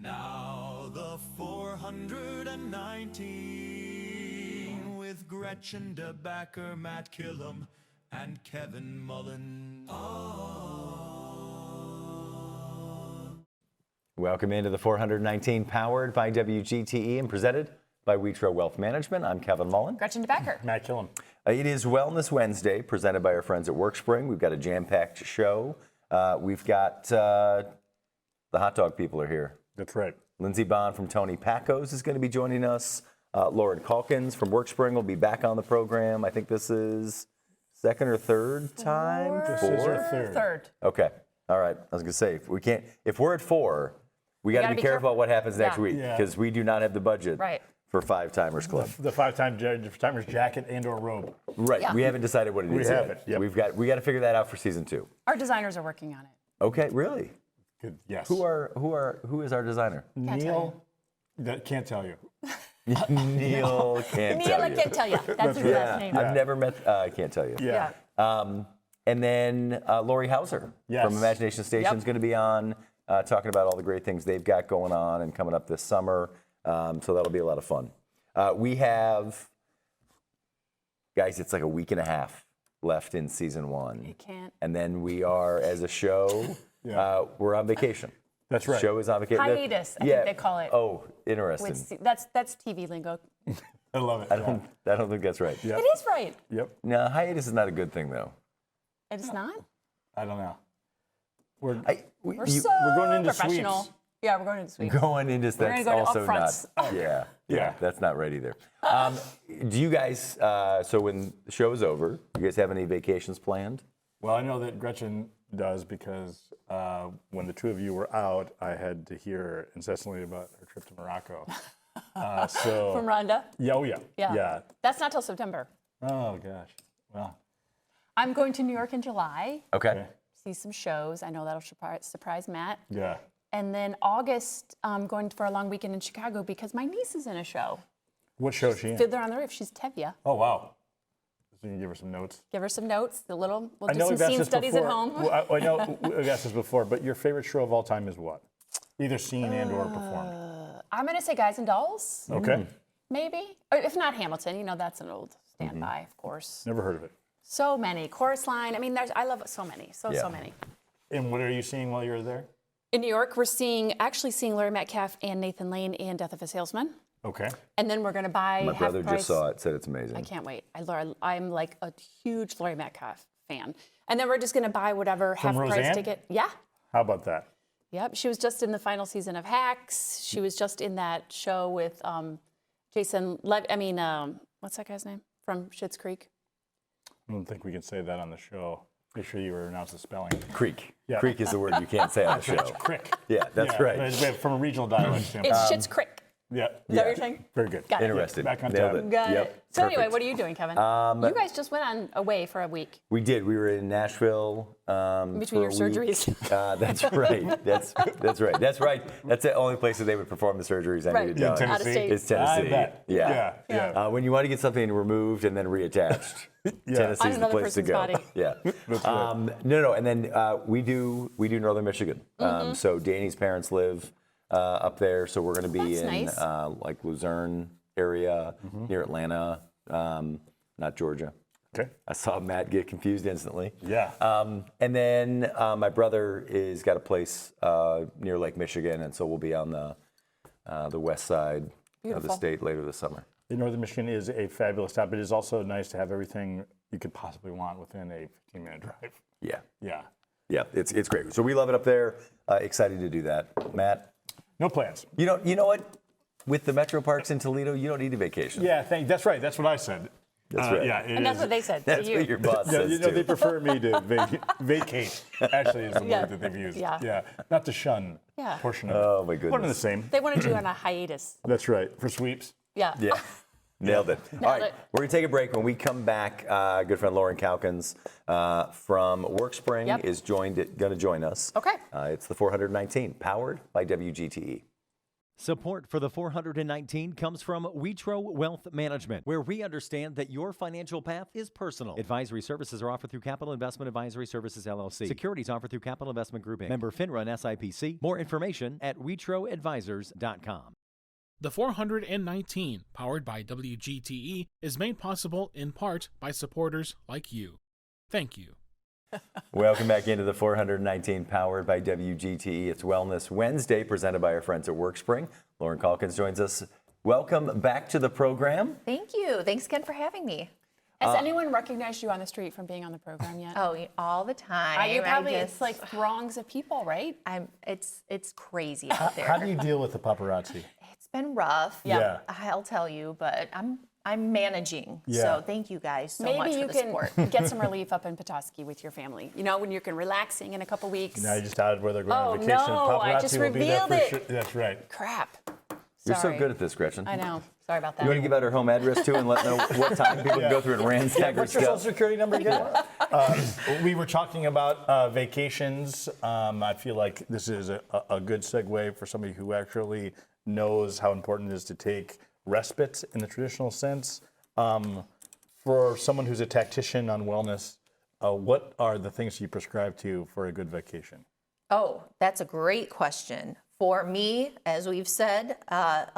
Now the 419 with Gretchen DeBacker, Matt Killam, and Kevin Mullen. Welcome into the 419, powered by WGTE and presented by Wheatro Wealth Management. I'm Kevin Mullen. Gretchen DeBacker. Matt Killam. It is Wellness Wednesday, presented by our friends at Workspring. We've got a jam-packed show. We've got the hot dog people are here. That's right. Lindsey Bond from Tony Pacos is going to be joining us. Lauren Calkins from Workspring will be back on the program. I think this is second or third time? This is our third. Okay. All right. I was going to say, if we're at four, we got to be careful what happens next week, because we do not have the budget for Five Timers Club. The Timers jacket and or robe. Right. Yeah. We haven't decided what it is yet. We haven't. Yep. We got to figure that out for season 2. Our designers are working on it. Okay. Really? Good. Yes. Who is our designer? Neil. That can't tell you. Neil can't tell you. Neil can't tell you. That's his last name. I've never met. I can't tell you. Yeah. And then Lori Hauser from Imagination Station is going to be on, talking about all the great things they've got going on and coming up this summer. So that'll be a lot of fun. We have, guys, it's like a week and a half left in season 1. You can't. And then we are, as a show, we're on vacation. That's right. Show is on vacation. Hiatus, I think they call it. Oh, interesting. That's TV lingo. I love it. I don't think that's right. Yep. It is right. Yep. No, hiatus is not a good thing, though. It's not? I don't know. We're we're going into professional. sweeps. Yeah, we're going into sweeps. Going into that's go to also upfronts. not. Yeah, that's not right either. Do you guys? So when the show is over, you guys have any vacations planned? Well, I know that Gretchen does, because when the two of you were out, I had to hear incessantly about her trip to Morocco. From Rhonda? Yeah, oh yeah. That's not till September. Oh gosh. Well. I'm going to New York in July. Okay. See some shows. I know that'll surprise Matt. Yeah. And then August, I'm going for a long weekend in Chicago because my niece is in a show. What show is she in? Fiddler on the Roof. She's Tevye. Oh wow. So you can give her some notes. Give her some notes. We'll do some we've asked scene this studies before. at home. Well, I know we've asked this before, but your favorite show of all time is what? Either seen and or performed. I'm going to say Guys and Dolls. Okay. Maybe. Or if not Hamilton, that's an old standby, of course. Never heard of it. So many. Chorus Line. I mean, I love so many. So many. And what are you seeing while you're there? In New York, we're actually seeing Laurie Metcalf and Nathan Lane in Death of a Salesman. Okay. And then we're going to buy My brother half-price. just saw it, said it's amazing. I can't wait. I'm like a huge Laurie Metcalf fan. And then we're just going to buy whatever half-price Roseanne? ticket. Yeah. How about that? Yep. She was just in the final season of Hacks. She was just in that show with Jason what's that guy's name from Schitt's Creek? I don't think we can say that on the show. Make sure you pronounce the spelling. Creek. Yeah. Creek is the word you can't say on the show. It's Crick. Yeah, that's right. But from a regional dialect standpoint. It's Schitt's Creek. Yeah. Is that what you're saying? Very good. Got it. Interesting. Back on Nailed tab. it. Got Yep. it. So anyway, Perfect. what are you doing, Kevin? You guys just went away for a week. We did. We were in Nashville. Between for your a week. surgeries. That's right. That's right. That's right. That's the only place that they would perform the surgeries I needed done. Out of state. It's Tennessee. I bet. Yeah. When you want to get something removed and then reattached, Tennessee's On the another place to person's go. body. Yeah. No. And then we do Northern Michigan. So Danny's parents live up there, so we're going to be in nice. like Luzerne area near Atlanta, not Georgia. Okay. I saw Matt get confused instantly. Yeah. And then my brother is got a place near Lake Michigan, and so we'll be on the west side of the Beautiful. state later this summer. Northern Michigan is a fabulous town, but it is also nice to have everything you could possibly want within a 15-minute drive. Yeah. Yeah. Yeah, it's great. So we love it up there. Excited to do that. Matt? No plans. You know what? With the metro parks in Toledo, you don't need a vacation. Yeah, that's right. That's what I said. That's right. Yeah, And that's what they said. That's to you. what your boss Yeah, says they too. prefer me to vacate. Actually, is the word that they've used. Yeah. Not to shun. Yeah. Portion of it. Oh my goodness. One and the same. They wanted you on a hiatus. That's right. For sweeps. Yeah. Yeah. Nailed it. All right, it. we're going to take a break. When we come back, good friend Lauren Calkins from Workspring is going to join us. Okay. It's the 419, powered by WGTE. Support for the 419 comes from Witro Wealth Management, where we understand that your financial path is personal. Advisory services are offered through Capital Investment Advisory Services, LLC. Securities offered through Capital Investment Group, Inc. Member FINRA and SIPC. More information at witroadvisors.com. The 419, powered by WGTE, is made possible in part by supporters like you. Thank you. Welcome back into the 419 powered by WGTE. It's Wellness Wednesday presented by our friends at Workspring. Lauren Calkins joins us. Welcome back to the program. Thank you. Thanks again for having me. Has anyone recognized you on the street from being on the program yet? Oh, all the time. You probably, it's like throngs of people, right? It's crazy out there. How do you deal with the paparazzi? It's been rough. Yeah. I'll tell you, but I'm managing. Yeah. So thank you guys so much Maybe for you the can support. get some relief up in Petoskey with your family. You know, when you can relaxing in a couple weeks. Now you just added where they're going Oh, on vacation. no, Paparazzi I just will be there revealed for it. sure. That's right. Crap. You're so Sorry. good at this, Gretchen. I know. Sorry about that. You want to give out her home address too and let know what time people can go through and ransack her What's your social stuff? security number again? We were talking about vacations. I feel like this is a good segue for somebody who actually knows how important it is to take respite in the traditional sense. For someone who's a tactician on wellness, what are the things you prescribe to for a good vacation? Oh, that's a great question. For me, as we've said, a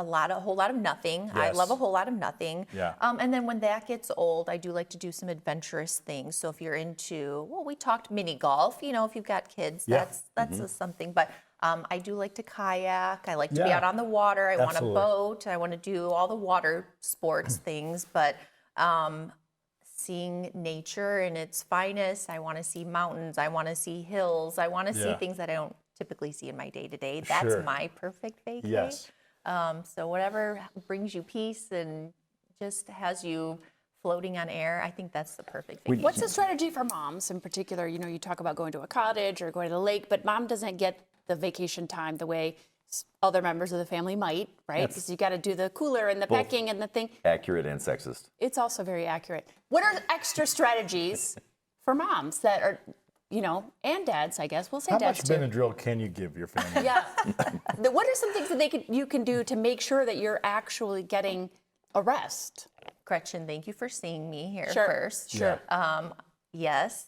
whole lot of nothing. I Yes. love a whole lot of nothing. Yeah. And then when that gets old, I do like to do some adventurous things. So if you're into, well, we talked mini golf. You know, if you've got kids, Yeah. that's something. But I do like to kayak. I like to be Yeah. out on the water. I want a Absolutely. boat. I want to do all the water sports things. But seeing nature in its finest, I want to see mountains. I want to see hills. I want to see Yeah. things that I don't typically see in my day-to-day. That's Sure. my perfect vacay. Yes. So whatever brings you peace and just has you floating on air, I think that's the perfect vacation. What's the strategy for moms in particular? You know, you talk about going to a cottage or going to the lake, but mom doesn't get the vacation time the way other members of the family might, right? Because you got to do the cooler and the packing and the thing. Accurate and sexist. It's also very accurate. What are extra strategies for moms that are, you know, and dads, I guess. We'll say How dads much too. Benadryl can you give your family? Yeah. What are some things that you can do to make sure that you're actually getting a rest? Gretchen, thank you for seeing me here Sure. first. Sure. Yes.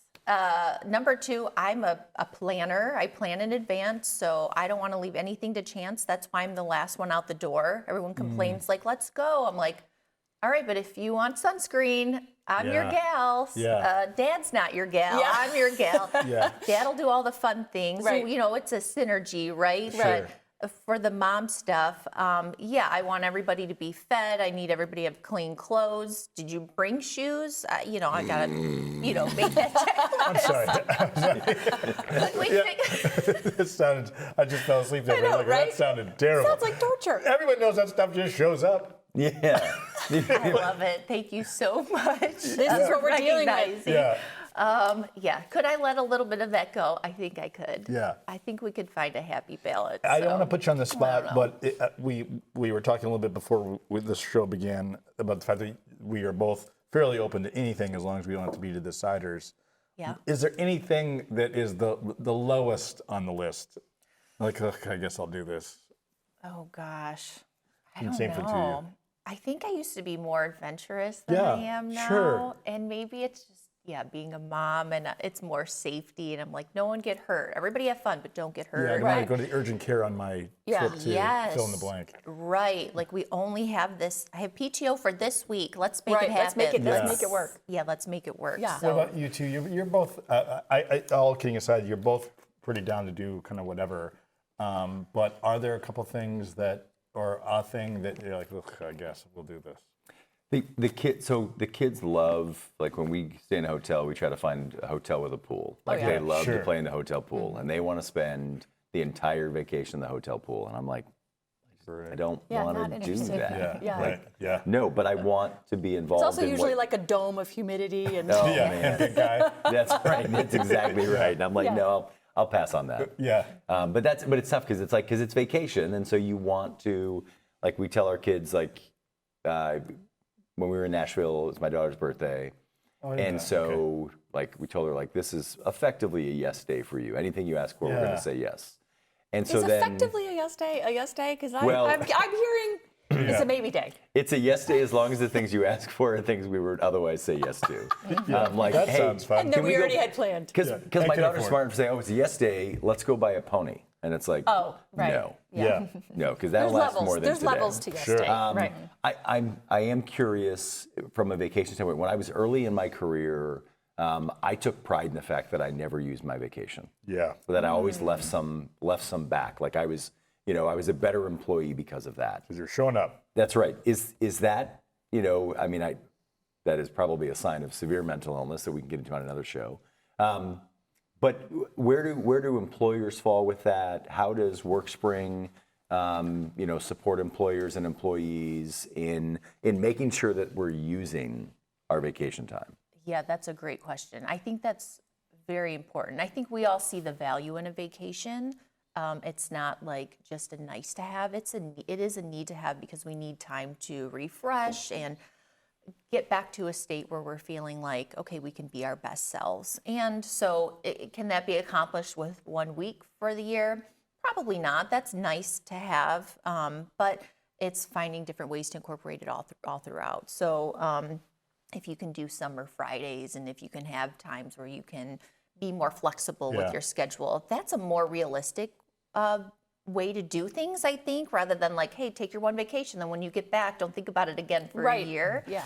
Number two, I'm a planner. I plan in advance, so I don't want to leave anything to chance. That's why I'm the last one out the door. Everyone complains, like, let's go. I'm like, all right, but if you want sunscreen, I'm your Yeah. gal. Yeah. Dad's not your gal. Yeah. I'm your gal. Yeah. Dad'll do all the fun things. Right. You know, it's a synergy, right? Sure. But for the mom stuff, yeah, I want everybody to be fed. I need everybody to have clean clothes. Did you bring shoes? You know, I gotta, you know, make that I'm sorry. That sounded, I just fell asleep there. I know, Like, right? That sounded terrible. Sounds like torture. Everyone knows that stuff just shows up. Yeah. I love it. Thank you so much. This is what we're dealing with. Yeah. Yeah. Could I let a little bit of that go? I think I could. Yeah. I think we could find a happy balance. I don't so. want to put you on the spot, know. but we were talking a little bit before this show began about the fact that we are both fairly open to anything as long as we don't have to be to deciders. Yeah. Is there anything that is the lowest on the list? Like, okay, I guess I'll do this. Oh gosh. I And don't same thing to you. know. I think I used to be more adventurous than I Yeah, am now. sure. And maybe it's just, being a mom and it's more safety. And I'm like, no one get hurt. Everybody have fun, but don't get hurt. Yeah, I don't want to go to the urgent care on my trip to Yes. fill in the blank. Right. Like we only have this. I have PTO for this week. Let's make Right, it happen. let's make it- let's make it work. Yeah, let's make it work. Yeah. So, What about you two? You're both, all kidding aside, you're both pretty down to do kind of whatever. But are there a couple things that, or a thing that you're like, look, I guess we'll do this? The kids love, like when we stay in a hotel, we try to find a hotel with a pool. Like yeah. they love Sure. to play in the hotel pool and they want to spend the entire vacation in the hotel pool. And I'm like, I don't Yeah, want not to do interested. that. Yeah, Yeah. right. Yeah. No, but I want to be involved It's also in usually what, like a dome of humidity and Oh, Yeah, man. big guy. That's right. That's exactly right. And I'm like, Yeah. no, I'll pass on that. Yeah. But it's tough because it's vacation, and so you want to, like, we tell our kids, like, when we were in Nashville, it was my daughter's birthday, and so like we told her, like, this is effectively a yes day for you. Anything you ask for, we're going Yeah. to say yes. And so Is then effectively a yes day? Because Well- I'm hearing it's a maybe day. it's a yes day as long as the things you ask for are things we would otherwise say yes to. Like, That hey, sounds fun. And then can we go- already had planned. Because Yeah. my I can daughter's afford smart for saying, oh, it's a yes day, let's go buy a pony. And it's like, Oh, right. no. Yeah. No, because that'll There's last levels. more than There's today. levels to yes Sure. day. Right. I am curious from a vacation standpoint. When I was early in my career, I took pride in the fact that I never used my vacation. Yeah. So that I always left some back. Like I was a better employee because of that. Because you're showing up. That's right. Is that, I mean, that is probably a sign of severe mental illness that we can get into on another show. But where do employers fall with that? How does Workspring, support employers and employees in making sure that we're using our vacation time? Yeah, that's a great question. I think that's very important. I think we all see the value in a vacation. It's not like just a nice to have. It is a need to have because we need time to refresh and get back to a state where we're feeling like, okay, we can be our best selves. And so can that be accomplished with 1 week for the year? Probably not. That's nice to have, but it's finding different ways to incorporate it all throughout. So if you can do summer Fridays and if you can have times where you can be more flexible with your schedule, that's a more realistic way to do things, I think, rather than like, hey, take your one vacation, then when you get back, don't think about it again for a year. Yeah.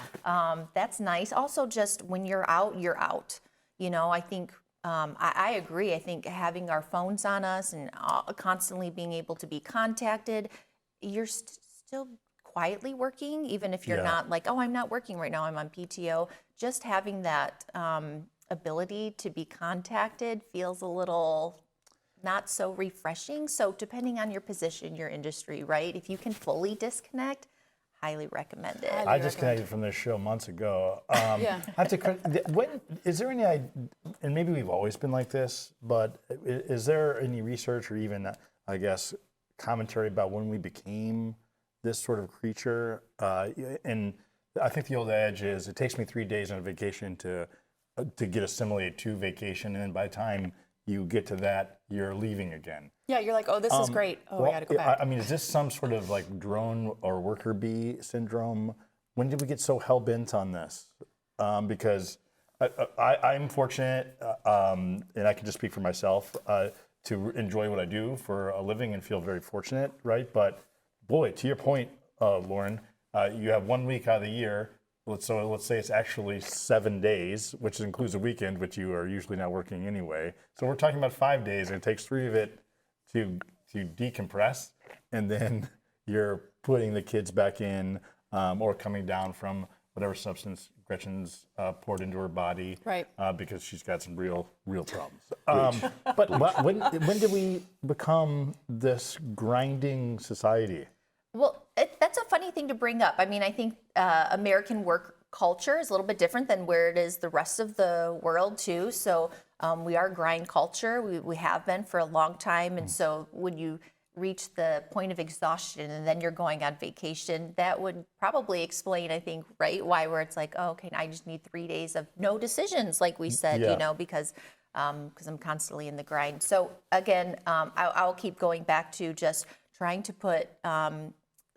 That's nice. Also, just when you're out, you're out. I think I agree. I think having our phones on us and constantly being able to be contacted, you're still quietly working, even if you're not like, oh, I'm not working right now, I'm on PTO. Just having that ability to be contacted feels a little not so refreshing. So depending on your position, your industry, right? If you can fully disconnect, highly recommend it. I disconnected from this show months ago. Yeah. I have to. Is there any? And maybe we've always been like this, but is there any research or even, I guess, commentary about when we became this sort of creature? And I think the old adage is, it takes me 3 days on a vacation to get assimilated to vacation, and then by the time you get to that, you're leaving again. Yeah, you're like, oh, this is great. Oh, I got to go back. I mean, is this some sort of like drone or worker bee syndrome? When did we get so hell bent on this? Because I'm fortunate, and I can just speak for myself, to enjoy what I do for a living and feel very fortunate, right? But boy, to your point, Lauren, you have 1 week out of the year. Let's say it's actually 7 days, which includes a weekend, which you are usually not working anyway. So we're talking about 5 days, and it takes 3 of it to decompress, and then you're putting the kids back in or coming down from whatever substance Gretchen's poured into her body, Right. Because she's got some real problems. But when did we become this grinding society? Well, that's a funny thing to bring up. I mean, I think American work culture is a little bit different than where it is the rest of the world too. So we are grind culture. We have been for a long time. And so when you reach the point of exhaustion and then you're going on vacation, that would probably explain, I think, right, why where it's like, oh, okay, I just need 3 days of no decisions, like we said, because I'm constantly in the grind. So again, I'll keep going back to just trying to put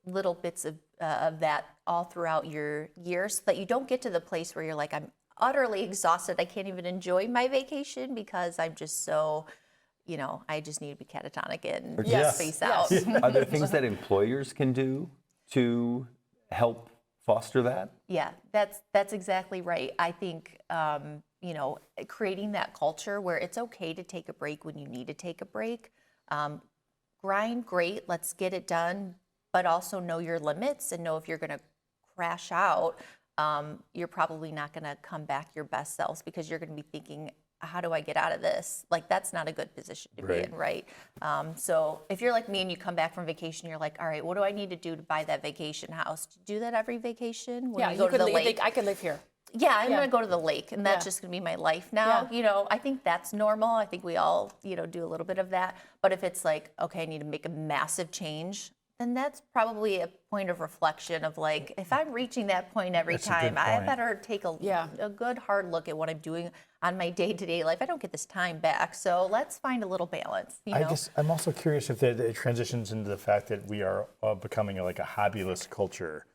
little bits of that all throughout your year so that you don't get to the place where you're like, I'm utterly exhausted. I can't even enjoy my vacation because I'm just so, I just need to be catatonic and space out. Are there things that employers can do to help foster that? Yeah, that's exactly right. I think, creating that culture where it's okay to take a break when you need to take a break. Grind, great, let's get it done, but also know your limits and know if you're going to crash out, you're probably not going to come back your best selves because you're going to be thinking, how do I get out of this? Like, that's not a good position to be in, right? So if you're like me and you come back from vacation, you're like, all right, what do I need to do to buy that vacation house? Do you do that every vacation? When Yeah, you go to the lake? I could live here. Yeah, I'm going to go to the lake, and that's just going to be my life now. I think that's normal. I think we all, do a little bit of that. But if it's like, okay, I need to make a massive change, then that's probably a point of reflection of like, if I'm reaching that point every time, I better take a good hard look at what I'm doing. on my day-to-day life. I don't get this time back. So let's find a little balance. You know? I'm also curious if it transitions into the fact that we are becoming like a hobbyless culture,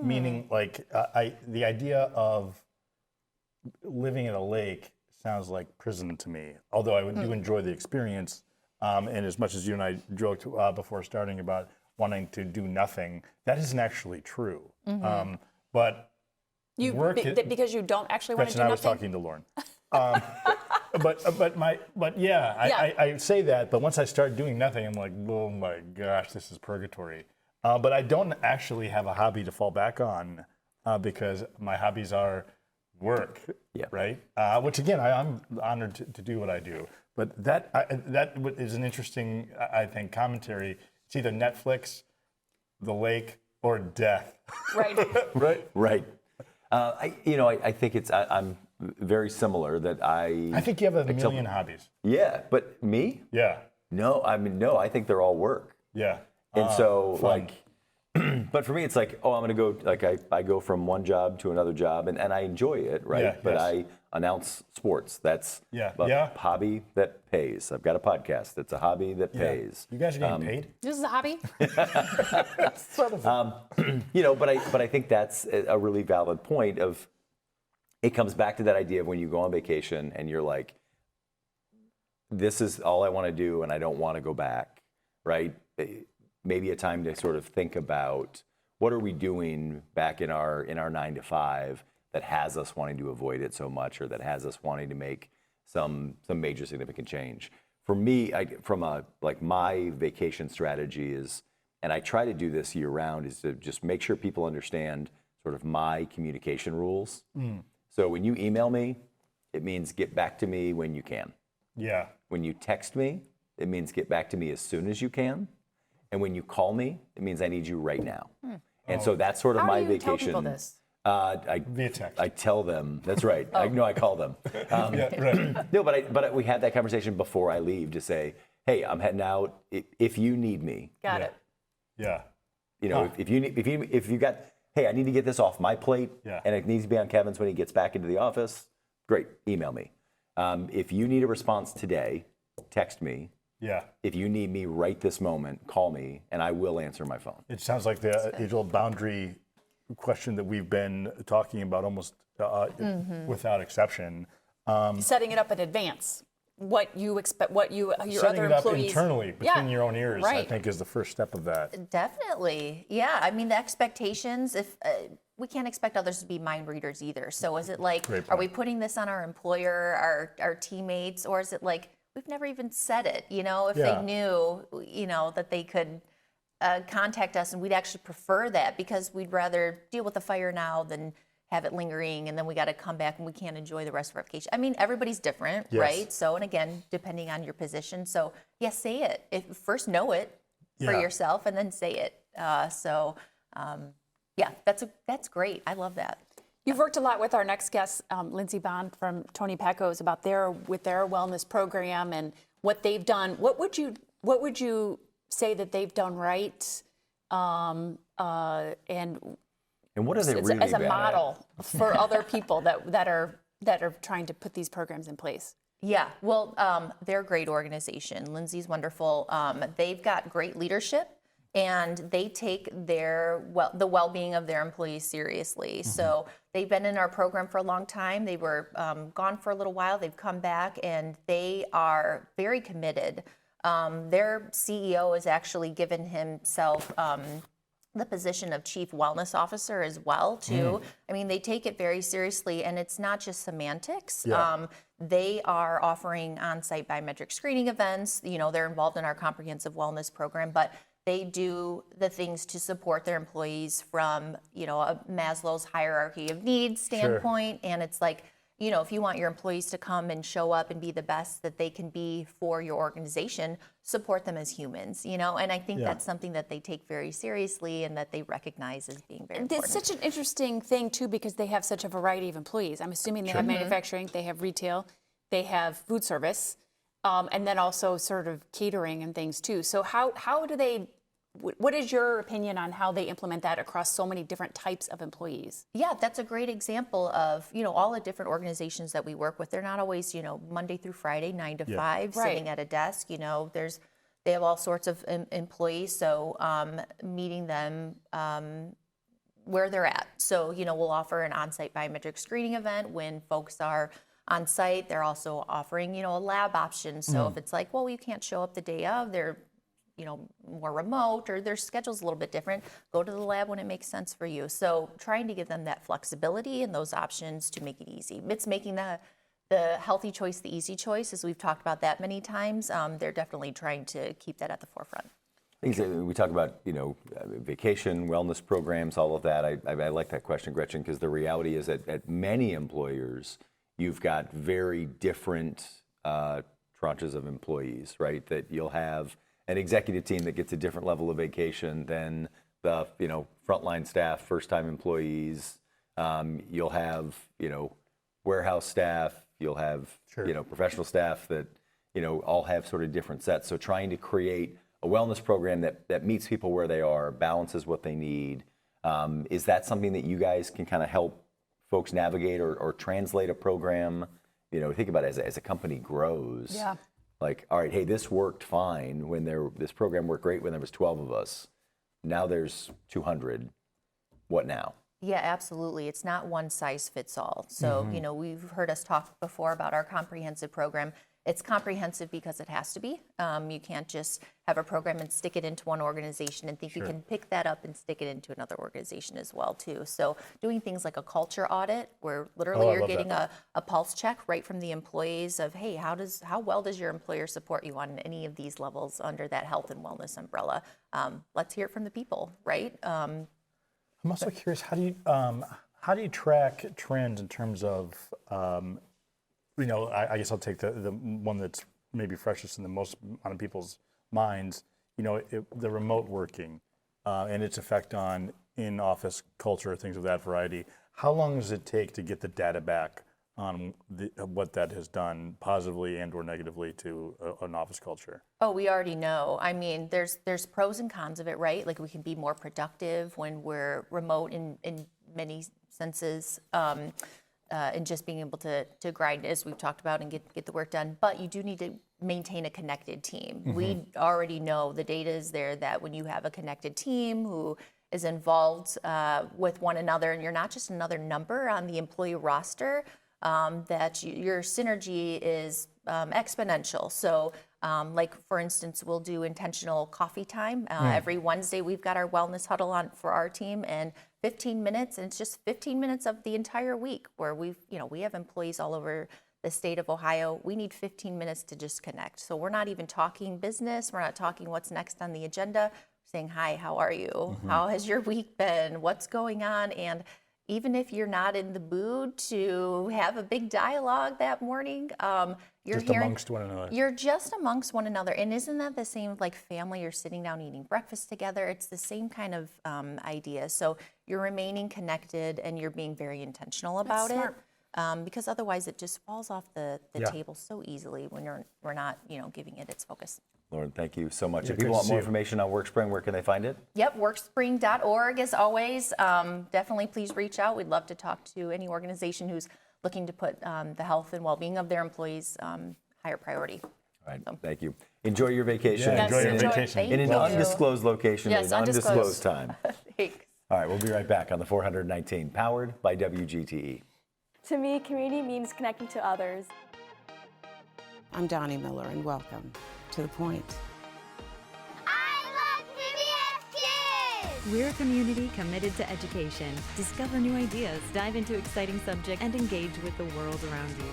meaning like the idea of living at a lake sounds like prison to me. Although I do enjoy the experience, and as much as you and I joked before starting about wanting to do nothing, that isn't actually true. But because you don't actually want to do I nothing. was talking to Lauren. I say that, but once I start doing nothing, I'm like, oh my gosh, this is purgatory. But I don't actually have a hobby to fall back on because my hobbies are work, right? Which again, I'm honored to do what I do. But that is an interesting, I think, commentary. It's either Netflix, the lake, or death. Right. Right. I think I'm very similar that I think you have a million hobbies. Yeah, but me? Yeah. No, I think they're all work. Yeah. And so fun. but for me, it's like, I'm going to go, like I go from one job to another job and I enjoy it, right? Yeah, but yes. I announce sports. That's Yeah, a yeah. hobby that pays. I've got a podcast. That's a hobby that pays. You guys are getting paid? This is a hobby. But I think that's a really valid point of, it comes back to that idea of when you go on vacation and you're like, this is all I want to do and I don't want to go back, right? Maybe a time to sort of think about what are we doing back in our 9 to 5 that has us wanting to avoid it so much, or that has us wanting to make some major significant change. For me, my vacation strategy is, and I try to do this year round, is to just make sure people understand sort of my communication rules. So when you email me, it means get back to me when you can. Yeah. When you text me, it means get back to me as soon as you can. And when you call me, it means I need you right now. And so that's sort of How my do you vacation. tell people this? Via text. I tell them. That's right. I call them. Yeah, right. No, but we had that conversation before I leave to say, hey, I'm heading out. If you need me, Got it. Yeah. if you got, hey, I need to get this off my plate, Yeah. and it needs to be on Kevin's when he gets back into the office. Great, email me. If you need a response today, text me. Yeah. If you need me right this moment, call me, and I will answer my phone. It sounds like the age-old boundary question that we've been talking about almost without exception. Setting it up in advance. What you expect, your Setting other it up employees. internally between your own ears, I Right. think, is the first step of that. Definitely. Yeah. I mean, the expectations, if we can't expect others to be mind readers either. So is it like, Great are we point. putting this on our employer, our teammates, or is it like, we've never even said it, if Yeah. they knew, that they could contact us, and we'd actually prefer that because we'd rather deal with the fire now than have it lingering, and then we got to come back and we can't enjoy the rest of our vacation. I mean, everybody's different, Yes. right? So, and again, depending on your position. So, yes, say it. First know it for Yeah. yourself, and then say it. That's great. I love that. You've worked a lot with our next guest, Lindsay Bond from Tony Pecco's, about their wellness program and what they've done. What would you say that they've done right? And And what are they really as a bad at? model for other people that are trying to put these programs in place? Yeah, well, they're a great organization. Lindsay's wonderful. They've got great leadership, and they take the well-being of their employees seriously. So they've been in our program for a long time. They were gone for a little while. They've come back, and they are very committed. Their CEO has actually given himself the position of Chief Wellness Officer as well, too. I mean, they take it very seriously, and it's not just semantics. Yeah. They are offering on-site biometric screening events. They're involved in our comprehensive wellness program, but they do the things to support their employees from, a Maslow's hierarchy of needs standpoint. And it's like, if you want your employees to come and show up and be the best that they can be for your organization, support them as humans, and I think Yeah. that's something that they take very seriously and that they recognize as being very important. It's such an interesting thing, too, because they have such a variety of employees. I'm assuming they have manufacturing, they have retail, they have food service, and then also sort of catering and things, too. So how do they what is your opinion on how they implement that across so many different types of employees? Yeah, that's a great example of, all the different organizations that we work with. They're not always, Monday through Friday, 9 to 5, sitting at a desk. They have all sorts of employees, so meeting them where they're at. So, we'll offer an on-site biometric screening event when folks are on site. They're also offering, a lab option. So if it's like, well, you can't show up the day of, they're, more remote or their schedule's a little bit different, go to the lab when it makes sense for you. So trying to give them that flexibility and those options to make it easy. It's making the healthy choice the easy choice, as we've talked about that many times. They're definitely trying to keep that at the forefront. We talk about, vacation, wellness programs, all of that. I like that question, Gretchen, because the reality is that at many employers, you've got very different tranches of employees, right? That you'll have an executive team that gets a different level of vacation than the, frontline staff, first-time employees. You'll have, warehouse staff. You'll have, professional staff that, all have sort of different sets. So trying to create a wellness program that meets people where they are, balances what they need. Is that something that you guys can kind of help folks navigate or translate a program? Think about it as a company grows. Yeah. Like, all right, hey, this worked fine this program worked great when there was 12 of us. Now there's 200. What now? Yeah, absolutely. It's not one size fits all. So, we've heard us talk before about our comprehensive program. It's comprehensive because it has to be. You can't just have a program and stick it into one organization and think you can pick that up and stick it into another organization as well, too. So doing things like a culture audit, where literally you're getting a pulse check right from the employees of, hey, how well does your employer support you on any of these levels under that health and wellness umbrella? Let's hear it from the people, right? I'm also curious, how do you track trends in terms of I guess I'll take the one that's maybe freshest in the most on people's minds, the remote working and its effect on in-office culture, things of that variety. How long does it take to get the data back on what that has done positively and or negatively to an office culture? Oh, we already know. I mean, there's pros and cons of it, right? Like we can be more productive when we're remote in many senses. And just being able to grind, as we've talked about, and get the work done. But you do need to maintain a connected team. We already know the data is there that when you have a connected team who is involved with one another, and you're not just another number on the employee roster, that your synergy is exponential. So like, for instance, we'll do intentional coffee time. Every Wednesday, we've got our wellness huddle on for our team, and 15 minutes, and it's just 15 minutes of the entire week where we have employees all over the state of Ohio. We need 15 minutes to just connect. So we're not even talking business. We're not talking what's next on the agenda. We're saying, hi, how are you? How has your week been? What's going on? And even if you're not in the mood to have a big dialogue that morning, you're just amongst one another. You're just amongst one another. And isn't that the same like family? You're sitting down eating breakfast together. It's the same kind of idea. So you're remaining connected and you're being very intentional about it. Because otherwise it just falls off the table so easily when we're not giving it its focus. Lauren, thank you so much. Yeah, if people want good to more see you. information on Workspring, where can they find it? Yep, workspring.org as always. Definitely please reach out. We'd love to talk to any organization who's looking to put the health and well-being of their employees higher priority. All right, thank you. Enjoy your vacation. Yeah, enjoy your vacation. Thank In an you. undisclosed location Yes, at an undisclosed time. Thanks. All right, we'll be right back on the 419, powered by WGTE. To me, community means connecting to others. I'm Donnie Miller, and welcome to The Point. I love PBS Kids! We're a community committed to education. Discover new ideas, dive into exciting subjects, and engage with the world around you.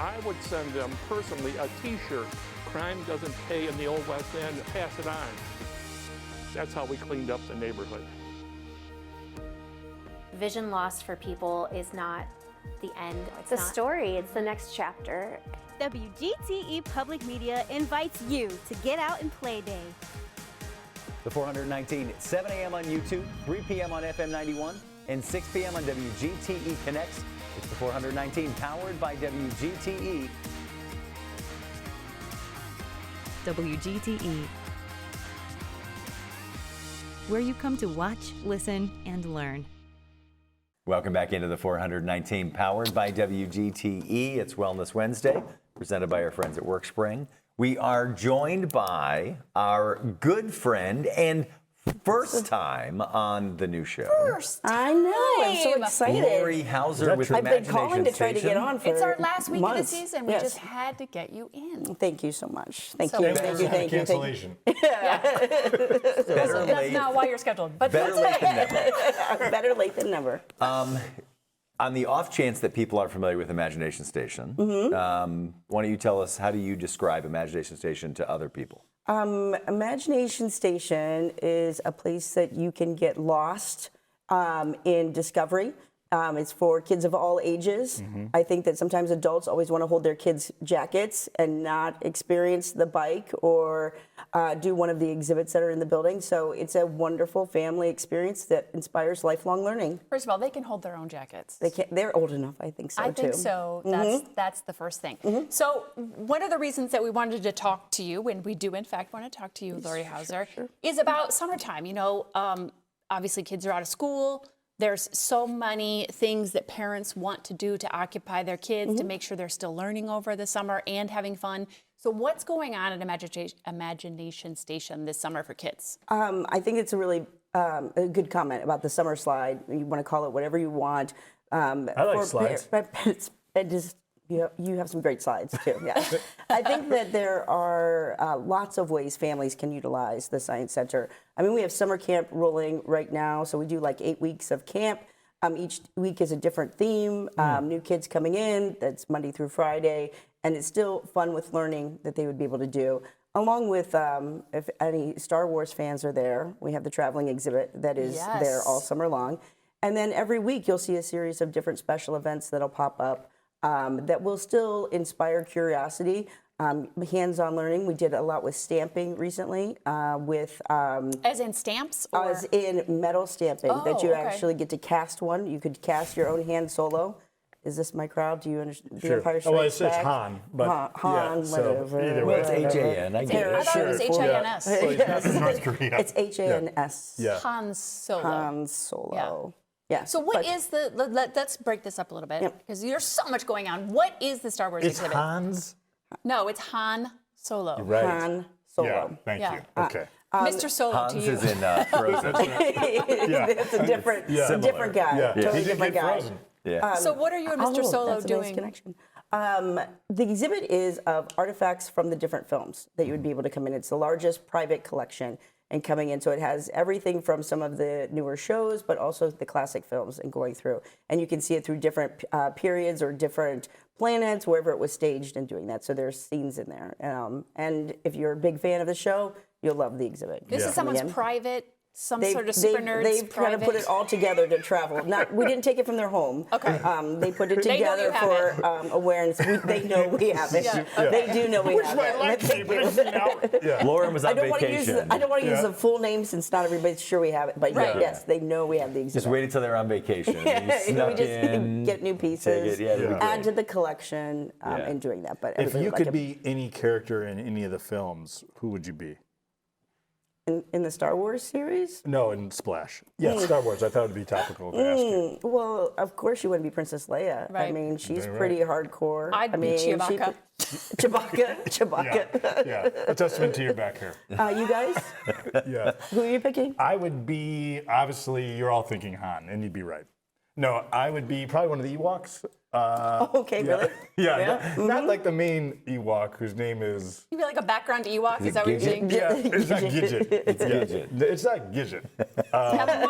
I would send them personally a t-shirt. Crime doesn't pay in the Old West End, pass it on. That's how we cleaned up the neighborhood. Vision loss for people is not the end. It's a story, it's the next chapter. WGTE Public Media invites you to Get Out and Play Day. The 419 at 7 a.m. on YouTube, 3 p.m. on FM 91, and 6 p.m. on WGTE Connects. It's the 419, powered by WGTE. WGTE, where you come to watch, listen, and learn. Welcome back into the 419, powered by WGTE. It's Wellness Wednesday, presented by our friends at Workspring. We are joined by our good friend and first time on the new show. I know. I'm so excited. Lori Hauser with I've been Imagination calling to try to get on for It's our last week months. of the season. We just had to get you in. Thank you so much. Thank So you. good. Thank you. Thank you. Cancellation. Better That's late, not why you're scheduled. But better late than never. Better late than never. On the off chance that people aren't familiar with Imagination Station, why don't you tell us, how do you describe Imagination Station to other people? Imagination Station is a place that you can get lost in discovery. It's for kids of all ages. I think that sometimes adults always want to hold their kids' jackets and not experience the bike or do one of the exhibits that are in the building. So it's a wonderful family experience that inspires lifelong learning. First of all, they can hold their own jackets. They're old enough, I think so, I too. think so. That's the first thing. So one of the reasons that we wanted to talk to you, and we do in fact want to talk to you, Lori Hauser, is about summertime. You know, obviously kids are out of school. There's so many things that parents want to do to occupy their kids to make sure they're still learning over the summer and having fun. So what's going on at Imagination Station this summer for kids? I think it's a really a good comment about the summer slide. You want to call it whatever you want. I like slides. You have some great slides too. Yeah, I think that there are lots of ways families can utilize the Science Center. I mean, we have summer camp rolling right now, so we do like 8 weeks of camp. Each week is a different theme. New kids coming in. That's Monday through Friday, and it's still fun with learning that they would be able to do. Along with, if any Star Wars fans are there, we have the traveling exhibit that is there all summer long. And then every week you'll see a series of different special events that'll pop up that will still inspire curiosity. Hands-on learning. We did a lot with stamping recently with... as in stamps? Or? As in metal stamping, that you actually get to cast one. You could cast your own hand solo. Is this my crowd? Do you understand? The Empire Strikes Well, it's Back? Han, but Han, whatever. Either way. It's H-A-N. I get it. I thought it was H-I-N-S. Well, North Korea. It's H-A-N-S. Yeah. Han Solo. Han Solo. Yeah. So what is the, let's break this up a little bit, because there's so much going on. What is the Star Wars exhibit? Hans? No, it's Han Solo. Right. Han Solo. Yeah, thank you. Okay. Mr. Solo Hans to you. is in Frozen. It's a different guy. Yeah. Totally He did different get guy. Frozen. Yeah. So what are you and Mr. Solo that's a doing? nice connection. The exhibit is of artifacts from the different films that you would be able to come in. It's the largest private collection and coming in. So it has everything from some of the newer shows, but also the classic films and going through. And you can see it through different periods or different planets, wherever it was staged and doing that. So there's scenes in there. And if you're a big fan of the show, you'll love the exhibit. This is someone's private, sort of super nerds They've kind of put it all together to travel. We didn't take it from their home. Okay. They put it They know together you have for awareness. They know we have it. They do know we have it. Lauren was on I don't want to vacation. use the full name since not everybody's sure we have it. But yes, they know we have the exhibit. Just wait until they're on vacation. You snuck we just in, get new pieces, add to the collection, and doing that. But if you could be any character in any of the films, who would you be? In the Star Wars series? No, in Splash. Yeah, Star Wars. I thought it'd be topical to ask you. Well, of course you wouldn't be Princess Leia. Right. I mean, she's pretty hardcore. I'd be Chewbacca. Chewbacca. Yeah, a testament to your back hair. You guys? Yeah. Who are you picking? I would be, obviously, you're all thinking Han, and you'd be right. No, I would be probably one of the Ewoks. Okay, really? Yeah, not like the main Ewok, whose name is... You'd be like a background Ewok, is that what you're saying? Yeah, it's not Gidget. It's not Gidget. Kevin,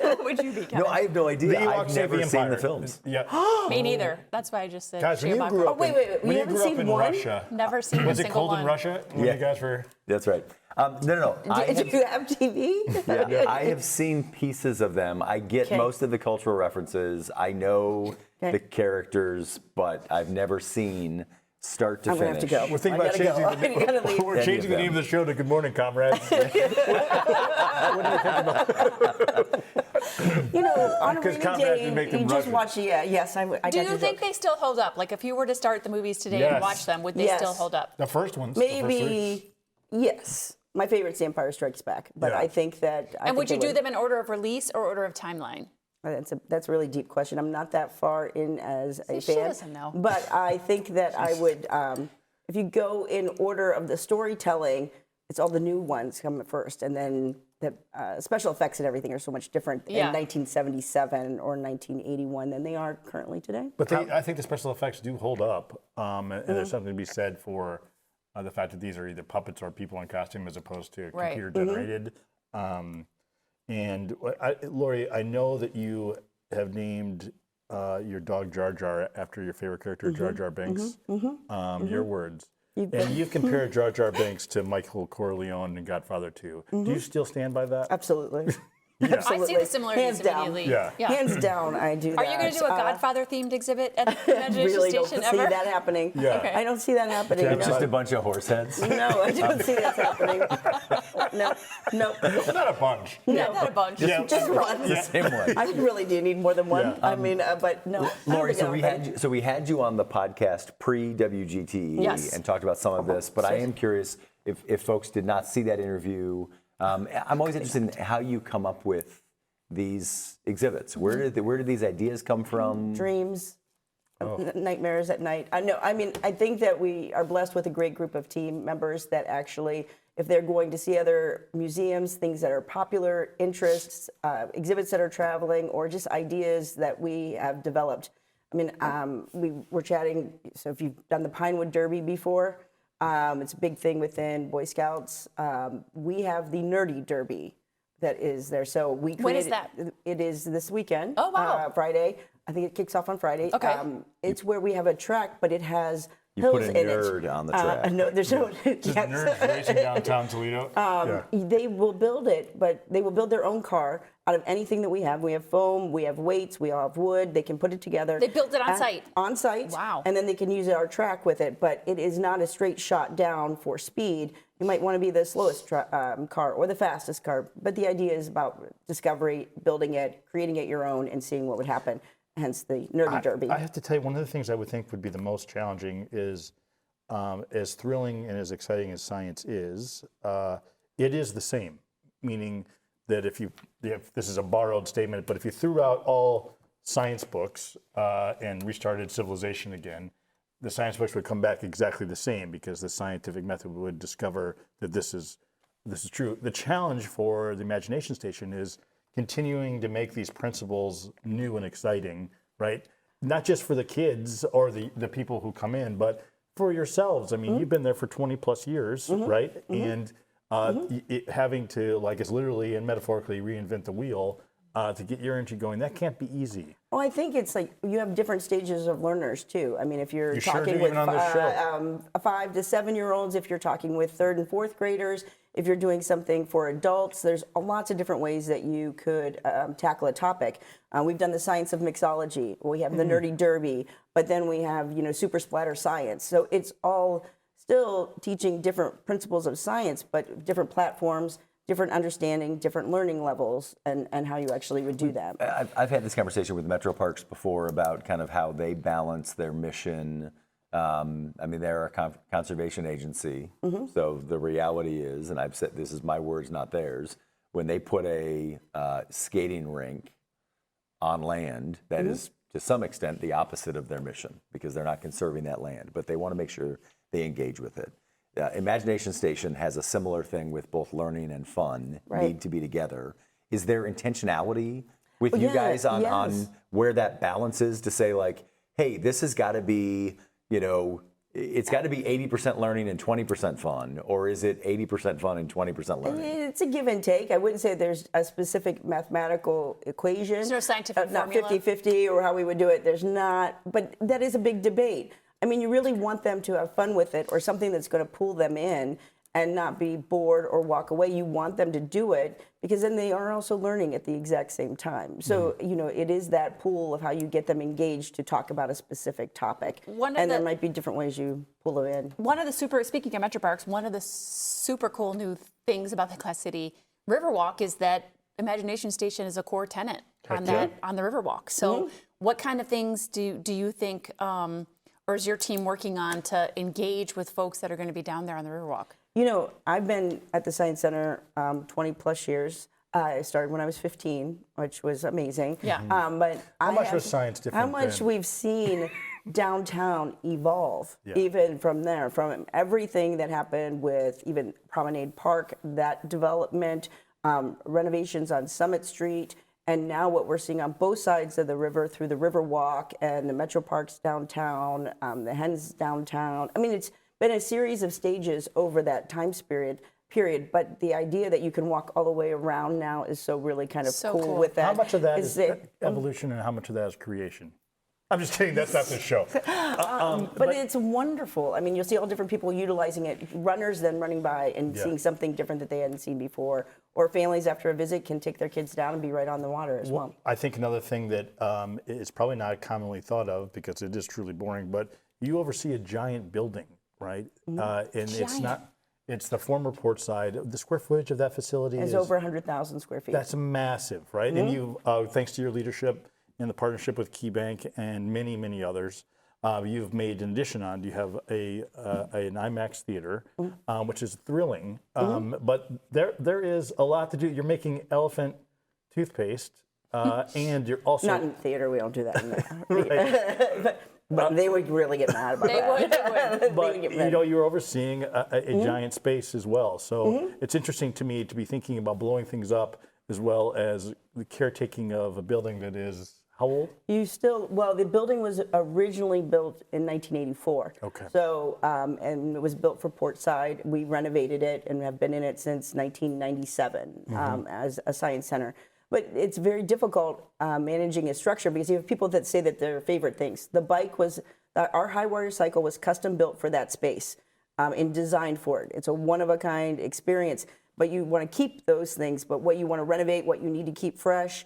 what would you be, Kevin? No, I have no idea. The Ewoks I've save never the seen Empire. the films. Yeah. Me neither. That's why I just said Guys, when you Chewbacca. grew up, wait. when You you haven't grew up seen in one? Russia, Never seen was a it single cold one. in Russia when you guys were? That's right. No. Did you have TV? I have seen pieces of them. I get most of the cultural references. I know the characters, but I've never seen start to I'm finish. gonna have to go. We're thinking about changing We're changing the name of the show to Good Morning, Comrades. You know, on a Because rainy comrades day, would make them you just Russian. watch. Yes, I Do got you your think joke. they still hold up? Like if you were to start the movies today and Yes. watch them, would they Yes. still hold up? The first ones. the first three. Maybe Yes. My favorite's The Empire Strikes Back, but I think that. And would you do them in order of release or order of timeline? That's a really deep question. I'm not that far in as a fan. She doesn't know. But I think that I would, if you go in order of the storytelling, it's all the new ones come first, and then the special effects and everything are so much different in 1977 or 1981 than they are currently today. But I think the special effects do hold up, and there's something to be said for the fact that these are either puppets or people in costume as opposed to computer generated. And Lori, I know that you have named your dog Jar Jar after your favorite character, Jar Jar Binks. Your words. And you've compared Jar Jar Binks to Michael Corleone in Godfather 2. Do you still stand by that? Absolutely. I see the similarities immediately. Yeah. Hands down, I do that. Are you going to do a Godfather-themed exhibit at the Imagination really Station don't see that happening. Yeah. Okay. I don't see that happening. It's just a bunch of horse heads. No, I don't see that happening. No. Not a bunch. No, not a bunch. Just one. The same one. I really do need more than one. Yeah. I mean, but no. Lori, so we had you on the podcast pre-WGTE and talked about some of this, but I am curious if folks did not see that interview. I'm always interested in how you come up with these exhibits. Where did these ideas come from? Dreams, nightmares at night. I think that we are blessed with a great group of team members that actually, if they're going to see other museums, things that are popular interests, exhibits that are traveling, or just ideas that we have developed. I mean, we were chatting, so if you've done the Pinewood Derby before, it's a big thing within Boy Scouts. We have the Nerdy Derby that is there. So we created, when is that? It is this weekend. Oh, wow. Friday. I think it kicks off on Friday. Okay. It's where we have a track, but it has You hills put a in nerd it. on the track. No, there's no. Just nerds racing downtown Toledo. They will build it, but they will build their own car out of anything that we have. We have foam, we have weights, we all have wood. They can put it together. They built it on site. On site. Wow. And then they can use our track with it, but it is not a straight shot down for speed. You might want to be the slowest car or the fastest car, but the idea is about discovery, building it, creating it your own, and seeing what would happen. Hence the Nerdy Derby. I have to tell you, one of the things I would think would be the most challenging is, as thrilling and as exciting as science is, it is the same. Meaning that if this is a borrowed statement, but if you threw out all science books and restarted civilization again, the science books would come back exactly the same because the scientific method would discover that this is true. The challenge for the Imagination Station is continuing to make these principles new and exciting, right? Not just for the kids or the people who come in, but for yourselves. I mean, you've been there for 20 plus years, right? And having to, like, it's literally and metaphorically reinvent the wheel to get your energy going, that can't be easy. Well, I think it's like you have different stages of learners too. I mean, if you're You sure talking do, with even on this show. 5 to 7 year olds, if you're talking with 3rd and 4th graders, if you're doing something for adults, there's lots of different ways that you could tackle a topic. We've done the science of mixology. We have the Nerdy Derby, but then we have super splatter science. So it's all still teaching different principles of science, but different platforms, different understanding, different learning levels, and how you actually would do that. I've had this conversation with Metro Parks before about kind of how they balance their mission. I mean, they're a conservation agency, so the reality is, and I've said this is my words, not theirs, when they put a skating rink on land, that is to some extent the opposite of their mission because they're not conserving that land, but they want to make sure they engage with it. Imagination Station has a similar thing with both learning and fun need to be together. Is there intentionality with you guys on where that balance is to say, like, hey, this has got to be, it's got to be 80% learning and 20% fun, or is it 80% fun and 20% learning? It's a give and take. I wouldn't say there's a specific mathematical equation. There's no scientific formula. Not 50-50 or how we would do it. There's not, but that is a big debate. I mean, you really want them to have fun with it or something that's going to pull them in and not be bored or walk away. You want them to do it because then they are also learning at the exact same time. So, it is that pool of how you get them engaged to talk about a specific topic. There might be different ways you pull them in. Speaking of Metro Parks, one of the super cool new things about the Glass City Riverwalk is that Imagination Station is a core tenant on the Riverwalk. So what kind of things do you think or is your team working on to engage with folks that are going to be down there on the Riverwalk? You know, I've been at the Science Center 20 plus years. I started when I was 15, which was amazing. Yeah. But How much was science different How much then? we've seen downtown evolve, even from there, from everything that happened with even Promenade Park, that development, renovations on Summit Street, and now what we're seeing on both sides of the river through the River Walk and the Metro Parks downtown, the Hens downtown. I mean, it's been a series of stages over that time period, but the idea that you can walk all the way around now is so really kind of So cool, cool. with that. How much of that is evolution and how much of that is creation? I'm just kidding. That's not the show. But it's wonderful. I mean, you'll see all different people utilizing it. Runners then running by and seeing something different that they hadn't seen before. Or families after a visit can take their kids down and be right on the water as well. I think another thing that is probably not commonly thought of because it is truly boring, but you oversee a giant building, right? And it's not. It's the former port side. The square footage of that facility is over 100,000 square feet. That's massive, right? And you, thanks to your leadership and the partnership with KeyBank and many, many others, you've made, in addition on, you have an IMAX theater, which is thrilling. But there is a lot to do. You're making elephant toothpaste, and you're also not in the theater. We don't do that. In there. But they would really get mad about that. They would. But you know, you're overseeing a giant space as well. So it's interesting to me to be thinking about blowing things up as well as the caretaking of a building that is how old? The building was originally built in 1984. Okay. So, and it was built for Portside. We renovated it and have been in it since 1997 as a science center. But it's very difficult managing a structure because you have people that say that their favorite things. The bike was, our high wire cycle was custom built for that space and designed for it. It's a one-of-a-kind experience, but you want to keep those things, but what you want to renovate, what you need to keep fresh.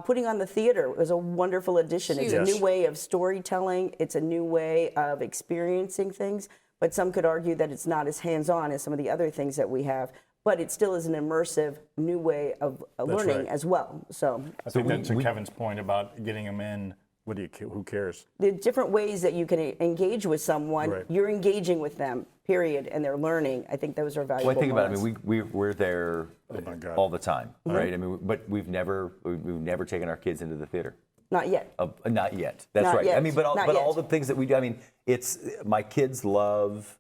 Putting on the theater was a wonderful addition. It's a new way of storytelling. It's a new way of experiencing things, but some could argue that it's not as hands-on as some of the other things that we have. But it still is an immersive new way of learning as well. So I think that's to Kevin's point about getting them in. Who cares? The different ways that you can engage with someone, you're engaging with them, period, and they're learning. I think those are valuable. Well, I think about it. I mean, we're there all the time, Mm-hmm. right? I mean, but we've never taken our kids into the theater. Not yet. Not yet. That's Not right. yet. I mean, but Not all yet. the things that we do. I mean, it's my kids love.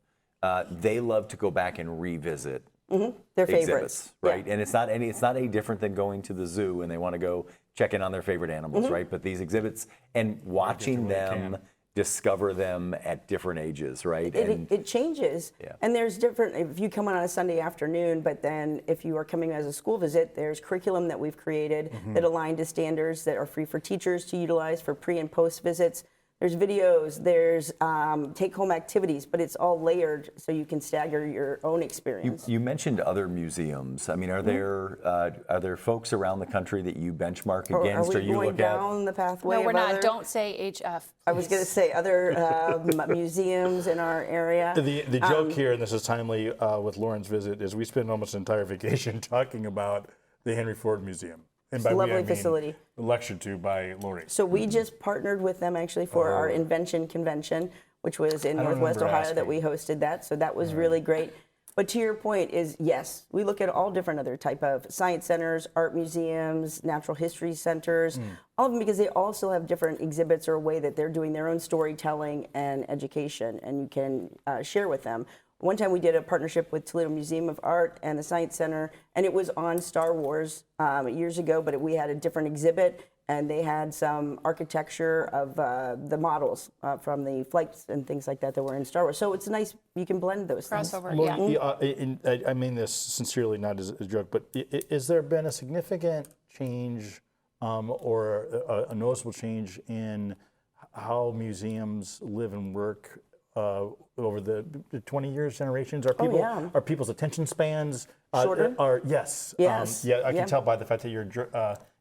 They love to go back and revisit. Their favorites, right? And it's not any different than going to the zoo and they want to go check in on their favorite animals, right? But these exhibits and watching them discover them at different ages, right? It changes. And there's different, if you come on a Sunday afternoon, but then if you are coming as a school visit, there's curriculum that we've created that align to standards that are free for teachers to utilize for pre and post visits. There's videos, there's take-home activities, but it's all layered so you can stagger your own experience. You mentioned other museums. I mean, are there folks around the country that you benchmark against, or you look going down the pathway? No, we're of not. other- Don't say HF. I was going to say other museums in our area. The joke here, and this is timely with Lauren's visit, is we spend almost an entire vacation talking about the Henry Ford Museum. And by lovely we, I mean facility. Lectured to by Lori. So we just partnered with them actually for our Invention Convention, which was in Northwest Ohio that we hosted that. So that was really great. But to your point is, yes, we look at all different other type of science centers, art museums, natural history centers, all of them because they all still have different exhibits or a way that they're doing their own storytelling and education, and you can share with them. One time we did a partnership with Toledo Museum of Art and the Science Center, and it was on Star Wars years ago, but we had a different exhibit, and they had some architecture of the models from the flights and things like that were in Star Wars. So it's nice, you can blend those crossover, things. I mean this sincerely, not as a joke, but has there been a significant change or a noticeable change in how museums live and work over the 20 years, generations? Are people are people's attention spans shorter? Yes. Yes. I can tell by the fact that you're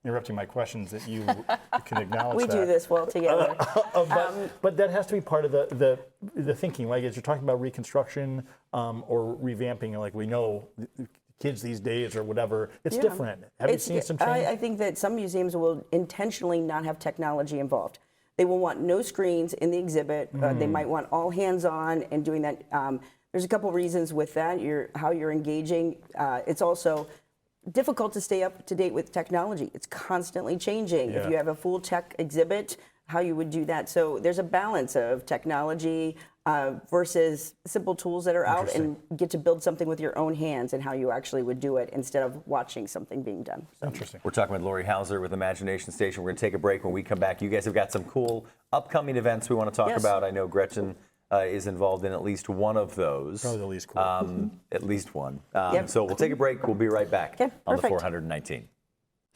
interrupting my questions that you can acknowledge we that. do this well together. But that has to be part of the thinking, right? As you're talking about reconstruction or revamping, like we know kids these days or whatever, it's different. Have you seen some change? I think that some museums will intentionally not have technology involved. They will want no screens in the exhibit. They might want all hands-on and doing that. there's a couple reasons with that. How you're engaging. It's also difficult to stay up to date with technology. It's constantly changing. If you have a full tech exhibit, how you would do that. So there's a balance of technology versus simple tools that are out, and get to build something with your own hands and how you actually would do it instead of watching something being done. So. Interesting. We're talking with Lori Hauser with Imagination Station. We're going to take a break. When we come back, you guys have got some cool upcoming events we want to talk about. I know Gretchen is involved in at least one of those. Probably the least cool. At least one. So we'll take a break. We'll be right back on the 419.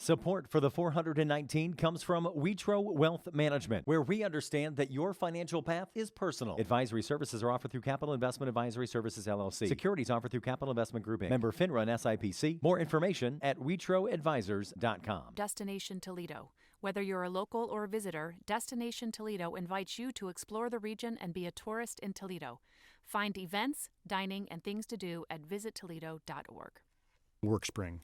Support for the 419 comes from Witro Wealth Management, where we understand that your financial path is personal. Advisory services are offered through Capital Investment Advisory Services, LLC. Securities offered through Capital Investment Group, Inc. Member FINRA and SIPC. More information at WitroAdvisors.com. Destination Toledo. Whether you're a local or a visitor, Destination Toledo invites you to explore the region and be a tourist in Toledo. Find events, dining, and things to do at visittoledo.org. Workspring.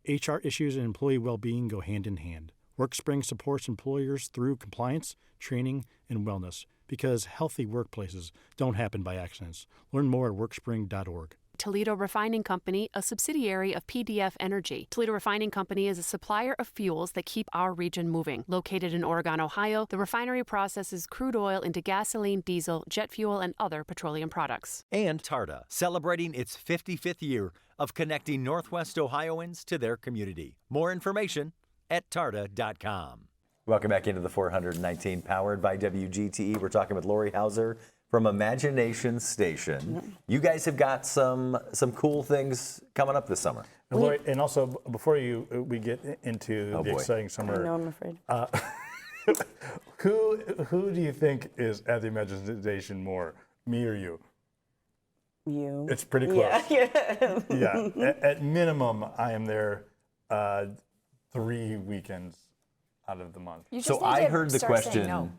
HR issues and employee well-being go hand in hand. Workspring supports employers through compliance, training, and wellness because healthy workplaces don't happen by accidents. Learn more at workspring.org. Toledo Refining Company, a subsidiary of PDF Energy. Toledo Refining Company is a supplier of fuels that keep our region moving. Located in Oregon, Ohio, the refinery processes crude oil into gasoline, diesel, jet fuel, and other petroleum products. And TARTA, celebrating its 55th year of connecting Northwest Ohioans to their community. More information at tarta.com. Welcome back into the 419, powered by WGTE. We're talking with Lori Hauser from Imagination Station. You guys have got some cool things coming up this summer. And, Lori, and also, before we get into the exciting summer, No, I'm afraid. who do you think is at the Imagination more, me or you? You. It's pretty close. Yeah. Yeah. At minimum, I am there 3 weekends out of the month. So I heard the question. No.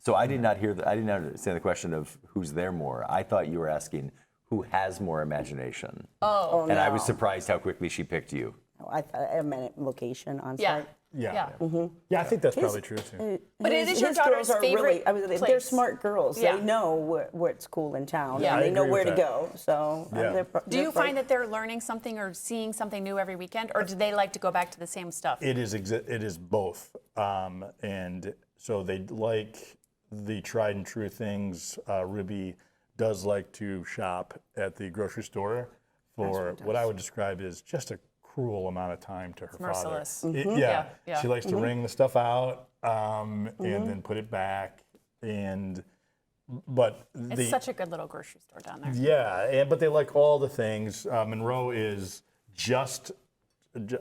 So I did not hear. I didn't understand the question of who's there more. I thought you were asking who has more imagination. Oh, and I was surprised how quickly she picked you. I thought I meant location on Yeah. site. Yeah. Mm-hmm. Yeah, I think that's probably true too. But it is your his daughter's girls are favorite They're place. smart girls. Yeah. They know what's cool in town. Yeah. And they I know agree where with to that. go. So Yeah. Do you find that they're learning something or seeing something new every weekend, or do they like to go back to the same stuff? It is both, and so they like the tried and true things. Ruby does like to shop at the grocery store for what I would describe as just a cruel amount of time to her merciless. father. Mm-hmm. Yeah. Yeah. She likes to wring the stuff out and then put it back, but It's such a good little grocery store down there. yeah, but they like all the things. Monroe is just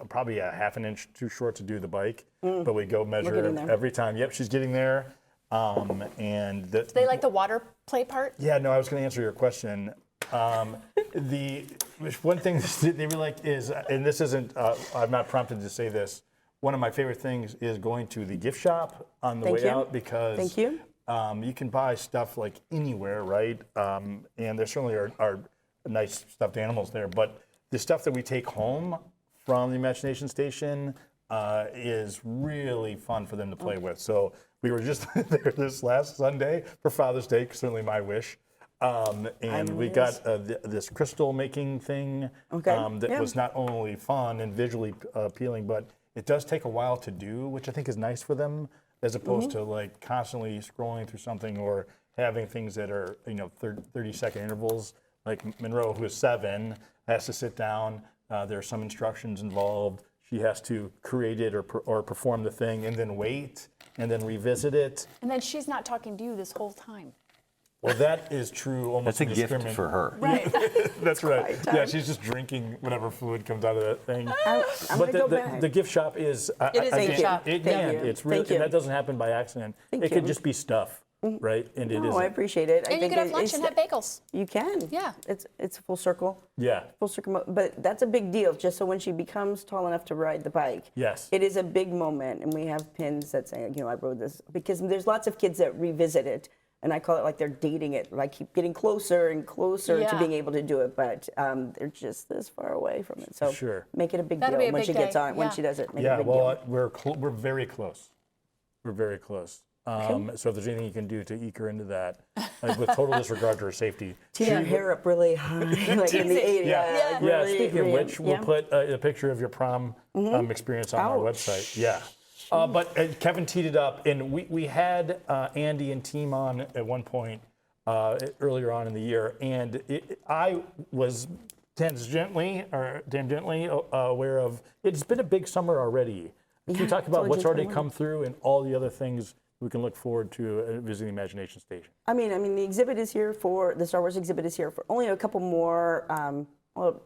probably a half an inch too short to do the bike, but we go measure every time. Yep, she's getting there. And Do they like the water play part? yeah, no, I was going to answer your question. The one thing they really like is, and this isn't, I'm not prompted to say this, one of my favorite things is going to the gift shop on the way out because you can buy stuff like anywhere, right? And there certainly are nice stuffed animals there, but the stuff that we take home from the Imagination Station is really fun for them to play with. So we were just there this last Sunday for Father's Day, certainly my wish. And we got this crystal making thing that was not only fun and visually appealing, but it does take a while to do, which I think is nice for them, as opposed to like constantly scrolling through something or having things that are 30-second intervals. Like Monroe, who is 7, has to sit down. There are some instructions involved. She has to create it or perform the thing and then wait and then revisit it. And then she's not talking to you this whole time. Well, that is true almost That's a gift for her. Right. That's right. Yeah, she's just drinking whatever fluid comes out of that thing. I'm But gonna go back. the gift shop is... It is a gift shop. It Thank can. you. It's really, Thank you. and that doesn't happen by accident. Thank It could you. just be stuff, right? And it No, isn't. I appreciate it. And you could have lunch and have bagels. You can. Yeah. It's full circle. Yeah. Full circle. But that's a big deal. Just so when she becomes tall enough to ride the bike. Yes. It is a big moment, and we have pins that say, I rode this because there's lots of kids that revisit it. And I call it like they're dating it. Like keep getting closer and closer to being able to do it, but they're just this far away from it. So make it a big That'll deal be a when big she gets day. on. When Yeah. she does it, make it Yeah, a big well, deal. we're very close. We're very close. So if there's anything you can do to eke her into that, with total disregard to her safety. Tee that hair up really high, like in the 80s. Yeah. Really, Speaking of which, we'll yeah. put a picture of your prom experience on our website. Yeah. But Kevin teed it up, and we had Andy and team on at one point earlier on in the year, and I was tangentially aware of, it's been a big summer already. Can you talk about what's already come through and all the other things we can look forward to visiting the Imagination Station? I mean, the exhibit is here the Star Wars exhibit is here for only a couple more,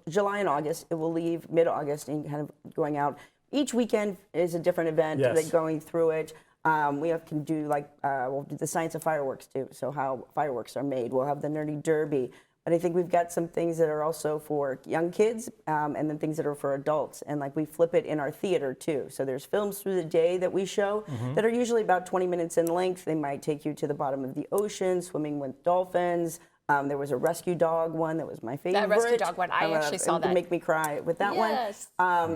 July and August. It will leave mid-August and kind of going out. Each weekend is a different event. Yes. Going through it. Can do we'll do the science of fireworks too. So how fireworks are made. We'll have the nerdy derby. But I think we've got some things that are also for young kids, and then things that are for adults. And we flip it in our theater too. So there's films through the day that we show that are usually about 20 minutes in length. They might take you to the bottom of the ocean, swimming with dolphins. There was a rescue dog one that was my favorite. That rescue dog one, I actually saw that. Make me cry with that one.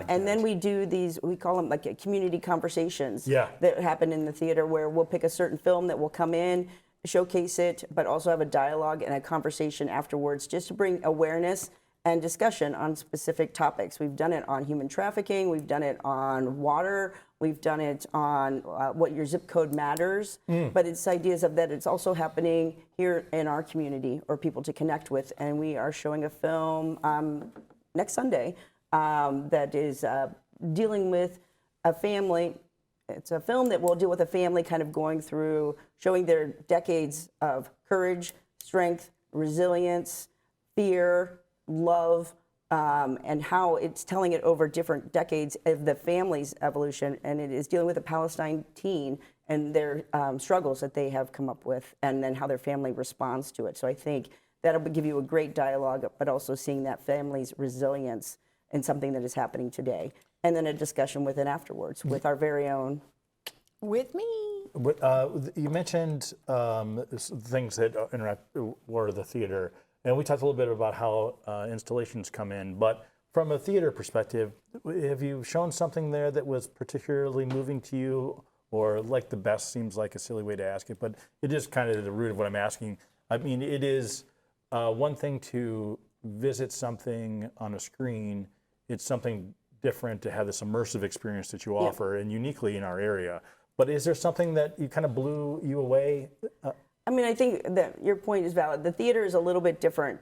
And then we do these, we call them community conversations that happen in the theater, where we'll pick a certain film that will come in, showcase it, but also have a dialogue and a conversation afterwards, just to bring awareness and discussion on specific topics. We've done it on human trafficking, we've done it on water, we've done it on what your zip code matters, but it's ideas of that it's also happening here in our community or people to connect with. And we are showing a film next Sunday that is dealing with a family. It's a film that will deal with a family kind of going through, showing their decades of courage, strength, resilience, fear, love, and how it's telling it over different decades of the family's evolution. And it is dealing with a Palestine teen and their struggles that they have come up with, and then how their family responds to it. So I think that'll give you a great dialogue, but also seeing that family's resilience in something that is happening today. And then a discussion with it afterwards with our very own. With me. You mentioned things that interact or the theater, and we talked a little bit about how installations come in. But from a theater perspective, have you shown something there that was particularly moving to you, or like the best seems like a silly way to ask it, but it is kind of the root of what I'm asking. I mean, it is one thing to visit something on a screen. It's something different to have this immersive experience that you offer, and uniquely in our area. But is there something that you kind of blew you away? I mean, I think that your point is valid. The theater is a little bit different.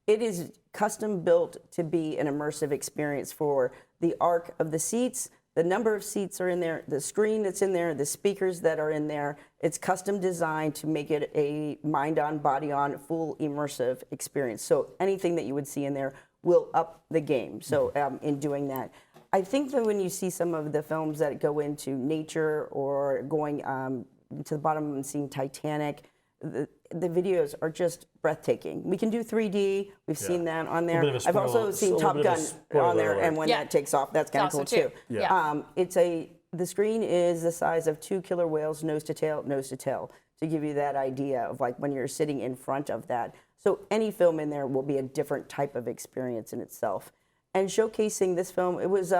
It is custom built to be an immersive experience for the arc of the seats. The number of seats are in there, the screen that's in there, the speakers that are in there. It's custom designed to make it a mind-on, body-on, full immersive experience. So anything that you would see in there will up the game. So in doing that, I think that when you see some of the films that go into nature or going to the bottom and seeing Titanic, the videos are just breathtaking. We can do 3D. We've seen that on there. I've also seen Top Gun on there, and when that takes off, that's kind of cool too. The screen is the size of 2 killer whales, nose to tail, to give you that idea of when you're sitting in front of that. So any film in there will be a different type of experience in itself. And showcasing this film, it was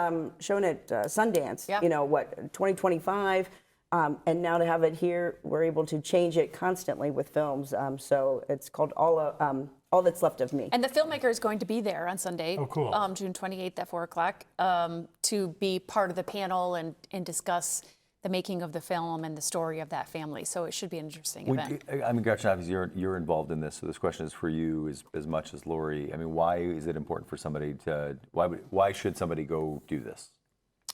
shown at Sundance, 2025. And now to have it here, we're able to change it constantly with films. So it's called All That's Left of Me. And the filmmaker is going to be there on Sunday, June 28th at 4 o'clock, to be part of the panel and discuss the making of the film and the story of that family. So it should be an interesting event. I mean, Gretchen, obviously you're involved in this, so this question is for you as much as Lori. I mean, why is it important for somebody to, why should somebody go do this?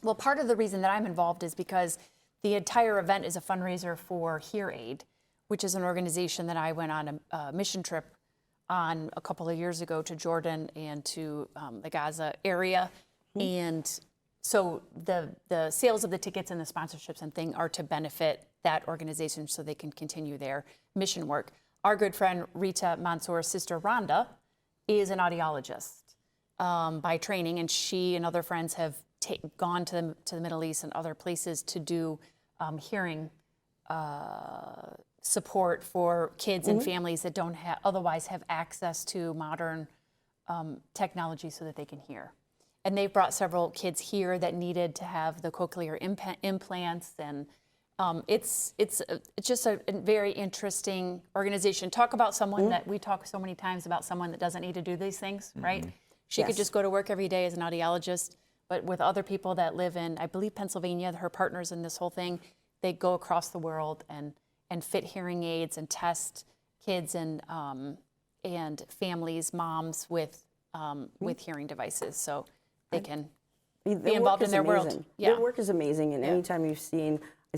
Well, part of the reason that I'm involved is because the entire event is a fundraiser for Hear Aid, which is an organization that I went on a mission trip on a couple of years ago to Jordan and to the Gaza area. And so the sales of the tickets and the sponsorships and thing are to benefit that organization so they can continue their mission work. Our good friend Rita Mansour's sister Rhonda is an audiologist by training, and she and other friends have gone to the Middle East and other places to do hearing support for kids and families that don't otherwise have access to modern technology so that they can hear. And they've brought several kids here that needed to have the cochlear implants and It's just a very interesting organization. Talk about someone that we talk so many times about, someone that doesn't need to do these things, right? She could just go to work every day as an audiologist, but with other people that live in, I believe, Pennsylvania, her partners in this whole thing, they go across the world and fit hearing aids and test kids and families, moms with hearing devices, so they can be involved in their world. Yeah. Their work is amazing, and anytime I've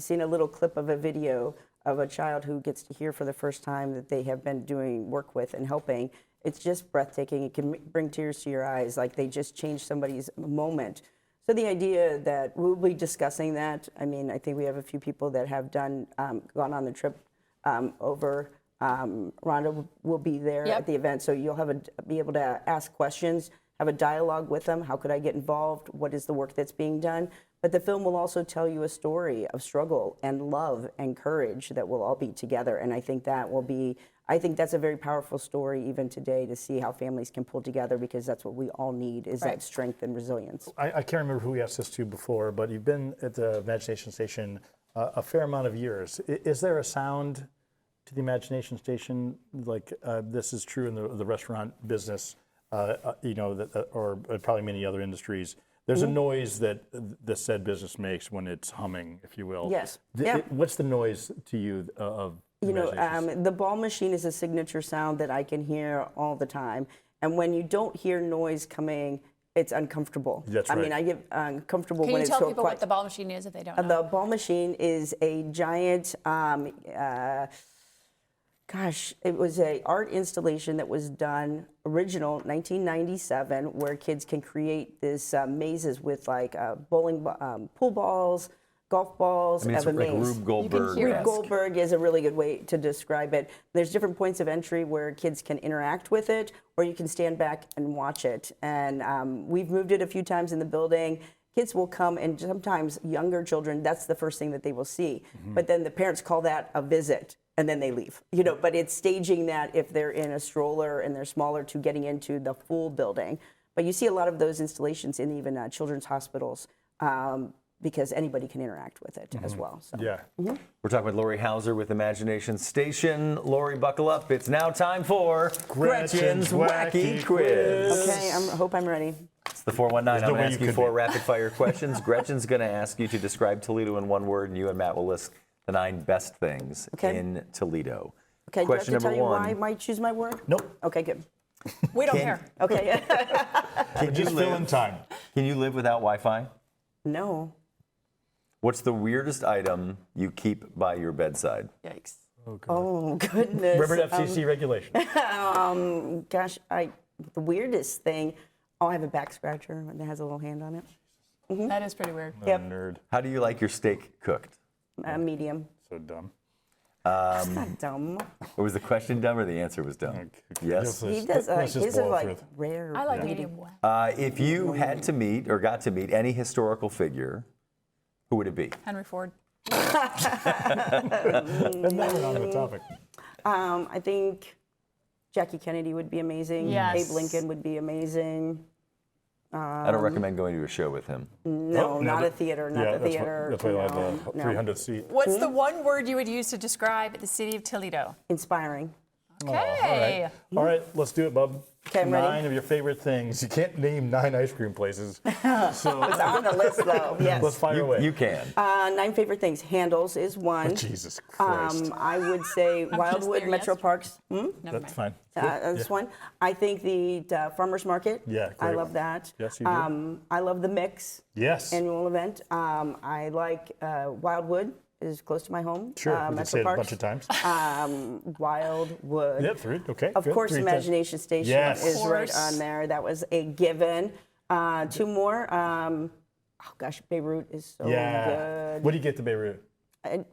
seen a little clip of a video of a child who gets to hear for the first time that they have been doing work with and helping. It's just breathtaking. It can bring tears to your eyes, like they just changed somebody's moment. So the idea that we'll be discussing that, I mean, I think we have a few people that have gone on the trip over. Rhonda will be there at the event, so you'll be able to ask questions, have a dialogue with them. How could I get involved? What is the work that's being done? But the film will also tell you a story of struggle and love and courage that will all be together. And I think that's a very powerful story even today, to see how families can pull together, because that's what we all need, is that strength and resilience. I can't remember who we asked this to before, but you've been at the Imagination Station a fair amount of years. Is there a sound to the Imagination Station, like this is true in the restaurant business, or probably many other industries? There's a noise that the said business makes when it's humming, if you will. Yes. What's the noise to you of the ball machine is a signature sound that I can hear all the time. And when you don't hear noise coming, it's uncomfortable. That's right. I mean, I get uncomfortable when it's so quiet. Can you tell people what the ball machine is if they don't know? The ball machine is a giant, it was an art installation that was done, original 1997, where kids can create this mazes with like bowling, pool balls, golf balls. I mean, it's like Rube Goldberg. Rube Goldberg is a really good way to describe it. There's different points of entry where kids can interact with it, or you can stand back and watch it. And we've moved it a few times in the building. Kids will come, and sometimes younger children, that's the first thing that they will see. But then the parents call that a visit, and then they leave. But it's staging that if they're in a stroller and they're smaller to getting into the full building. But you see a lot of those installations in even children's hospitals, because anybody can interact with it as well. So. Yeah. We're talking with Lori Hauser with Imagination Station. Lori, buckle up. It's now time for Gretchen's Wacky Quiz. Okay, I hope I'm ready. It's the 419. I'm going to ask you 4 rapid-fire questions. Gretchen's going to ask you to describe Toledo in one word, and you and Matt will list the 9 best things in Toledo. Okay, question do I have to number tell you 1. why I might choose my word? Nope. Okay, good. We don't care. Okay. Just fill in time. Can you live without Wi-Fi? No. What's the weirdest item you keep by your bedside? Yikes. Oh, goodness. Remember FCC regulation. The weirdest thing, I have a back scratcher that has a little hand on it. That is pretty weird. Nerd. How do you like your steak cooked? Medium. So dumb. It's not dumb. Was the question dumb or the answer was dumb? Yes. He does. His are like rare. I like medium well. If you had to meet or got to meet any historical figure, who would it be? Henry Ford. And now we're on the topic. I think Jackie Kennedy would be amazing. Yes. Abe Lincoln would be amazing. I don't recommend going to a show with him. No, not a theater. Not the theater. That's why I have the 300th seat. What's the one word you would use to describe the city of Toledo? Inspiring. Okay. All right, let's do it, bub. Okay, I'm ready. 9 of your favorite things. You can't name 9 ice cream places. So It's on the list, though. Yes. let's fire away. You can. 9 favorite things. Handles is one. Jesus Christ. I would say Wildwood there Metro yesterday. Parks. That's fine. That's one. I think the farmers market. Yeah, I great love one. that. Yes, you do. I love the Mix Yes. annual event. I like Wildwood. Is close to my home. Sure, we can Metro say it a Parks. bunch of times. Wildwood. Yep, 3. Okay. Of good. course, 3 times. Imagination Station Yes. is Of right course. on there. That was a given. 2 more. Beirut is so good. What do you get to Beirut?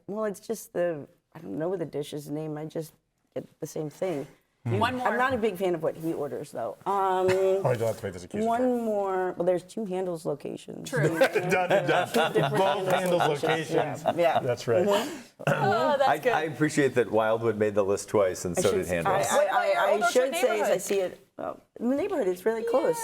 Well, it's just I don't know the dish's name. I just get the same thing. One more. I'm not a big fan of what he orders, though. Oh, you don't have to make this accusation. One more. Well, there's 2 Handles locations. True. Done. Both handles locations. Yeah. That's right. Oh, that's good. I appreciate that Wildwood made the list twice, and so did Handles. I What's your should say, as I neighborhood? see it, in the neighborhood, it's really close.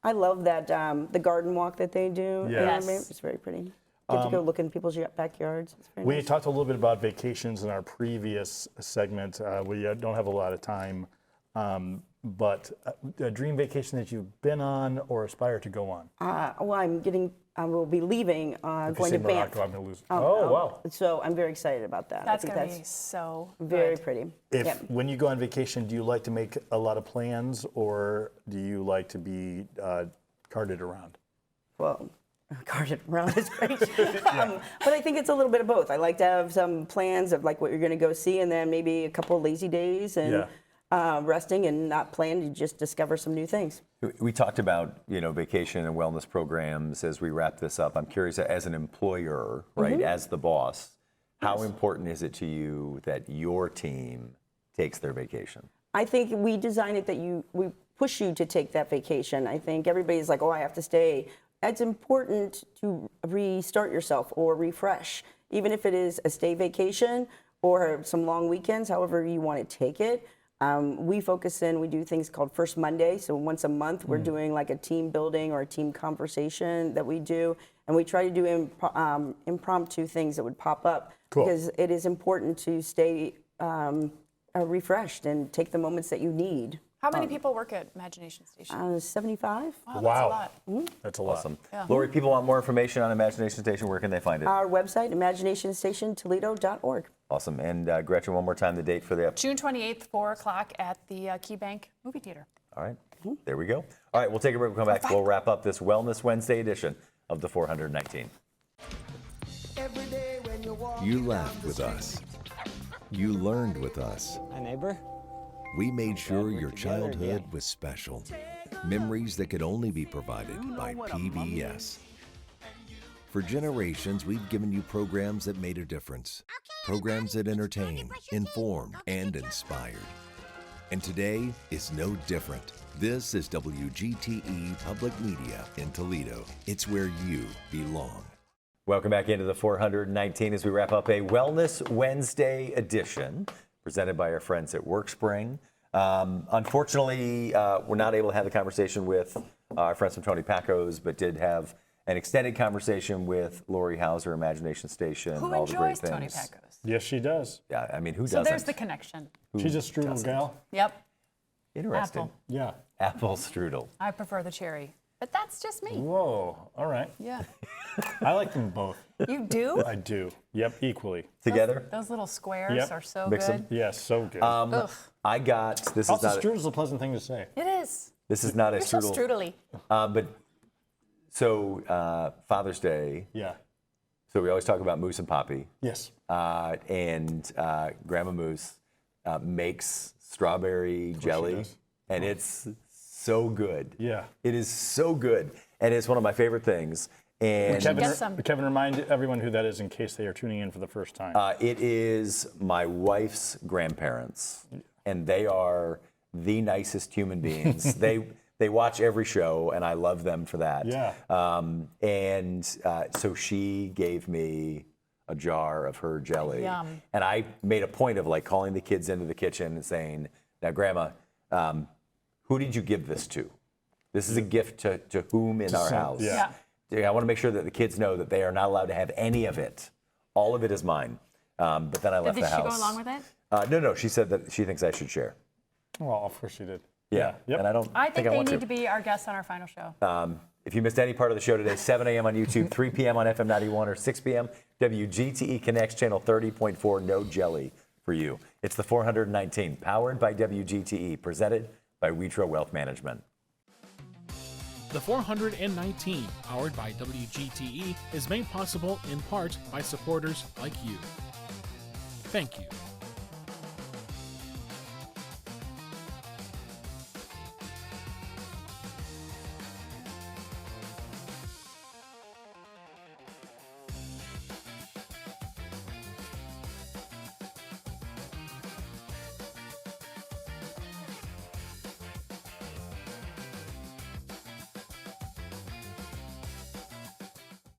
I love that, the garden walk that they do. Yeah. Yes. It's very pretty. Get to go look in people's backyards. It's very We nice. talked a little bit about vacations in our previous segment. We don't have a lot of time, but a dream vacation that you've been on or aspire to go on? Well, I will be leaving, going to say Banff. Morocco, I'm going to lose. Oh, wow. So I'm very excited about that. That's I think going to be so very good. pretty. When you go on vacation, do you like to make a lot of plans, or do you like to be carted around? Well, carted around is great. But I think it's a little bit of both. I like to have some plans of like what you're going to go see, and then maybe a couple of lazy days and resting and not plan to just discover some new things. We talked about, vacation and wellness programs as we wrap this up. I'm curious, as an employer, right, as the boss, how important is it to you that your team takes their vacation? I think we design it that we push you to take that vacation. I think everybody's like, oh, I have to stay. It's important to restart yourself or refresh, even if it is a stay vacation or some long weekends, however you want to take it. We focus we do things called First Monday. So once a month, we're doing like a team building or a team conversation that we do. And we try to do impromptu things that would pop up. Cool. Because it is important to stay refreshed and take the moments that you need. How many people work at Imagination Station? 75. Wow, that's a lot. That's a lot. Awesome. Yeah. Lori, people want more information on Imagination Station. Where can they find it? Our website, imaginationstationtoledo.org. Awesome. And Gretchen, one more time, the date for the June 28th, 4 o'clock at the KeyBank Movie Theater. All right. There we go. All right, we'll take a break. We'll come back. We'll wrap up this Wellness Wednesday edition of the 419. You laughed with us. You learned with us. Hi, neighbor. We made sure your childhood was special. Memories that could only be provided by PBS. For generations, we've given you programs that made a difference. Programs that entertained, informed, and inspired. And today is no different. This is WGTE Public Media in Toledo. It's where you belong. Welcome back into the 419 as we wrap up a Wellness Wednesday edition presented by our friends at Workspring. Unfortunately, we're not able to have the conversation with our friends from Tony Pacos, but did have an extended conversation with Lori Hauser, Imagination Station, Who all the great enjoys things. Tony Pacos? Yes, she does. Yeah, I mean, who So doesn't? there's the connection. She's a strudel gal. Yep. Interesting. Apple. Yeah. Apple strudel. I prefer the cherry, but that's just me. Whoa. All right. Yeah. I like them both. You do? I do. Yep, equally. Together? Those little squares Yep. are so Mix 'em. good. Yes, so good. Ugh. I got, this Also, is not, strudel's a pleasant thing to say. It is. this is not a You're so strudel. strudely. So Father's Day. Yeah. So we always talk about Moose and Poppy. Yes. And Grandma Moose makes strawberry jelly, does. and it's so good. Yeah. It is so good, and it's one of my favorite things. And Kevin, remind everyone who that is in case they are tuning in for the first time. It is my wife's grandparents, and they are the nicest human beings. They watch every show, and I love them for that. Yeah. So she gave me a jar of her jelly. Yum. And I made a point of like calling the kids into the kitchen and saying, now, Grandma, who did you give this to? This is a gift to whom in our house? Yeah. I want to make sure that the kids know that they are not allowed to have any of it. All of it is mine. But then I left Did the house. she go along with it? No, she said that she thinks I should share. Well, of course she did. Yeah. Yep. And I don't I think think I they want need to be our guests on our final show. If you missed any part of the show today, 7 a.m. on YouTube, 3 p.m. on FM 91, or 6 p.m. WGTE Connects Channel 30.4, no jelly for you. It's the 419, powered by WGTE, presented by Witro Wealth Management. The 419, powered by WGTE, is made possible in part by supporters like you. Thank you.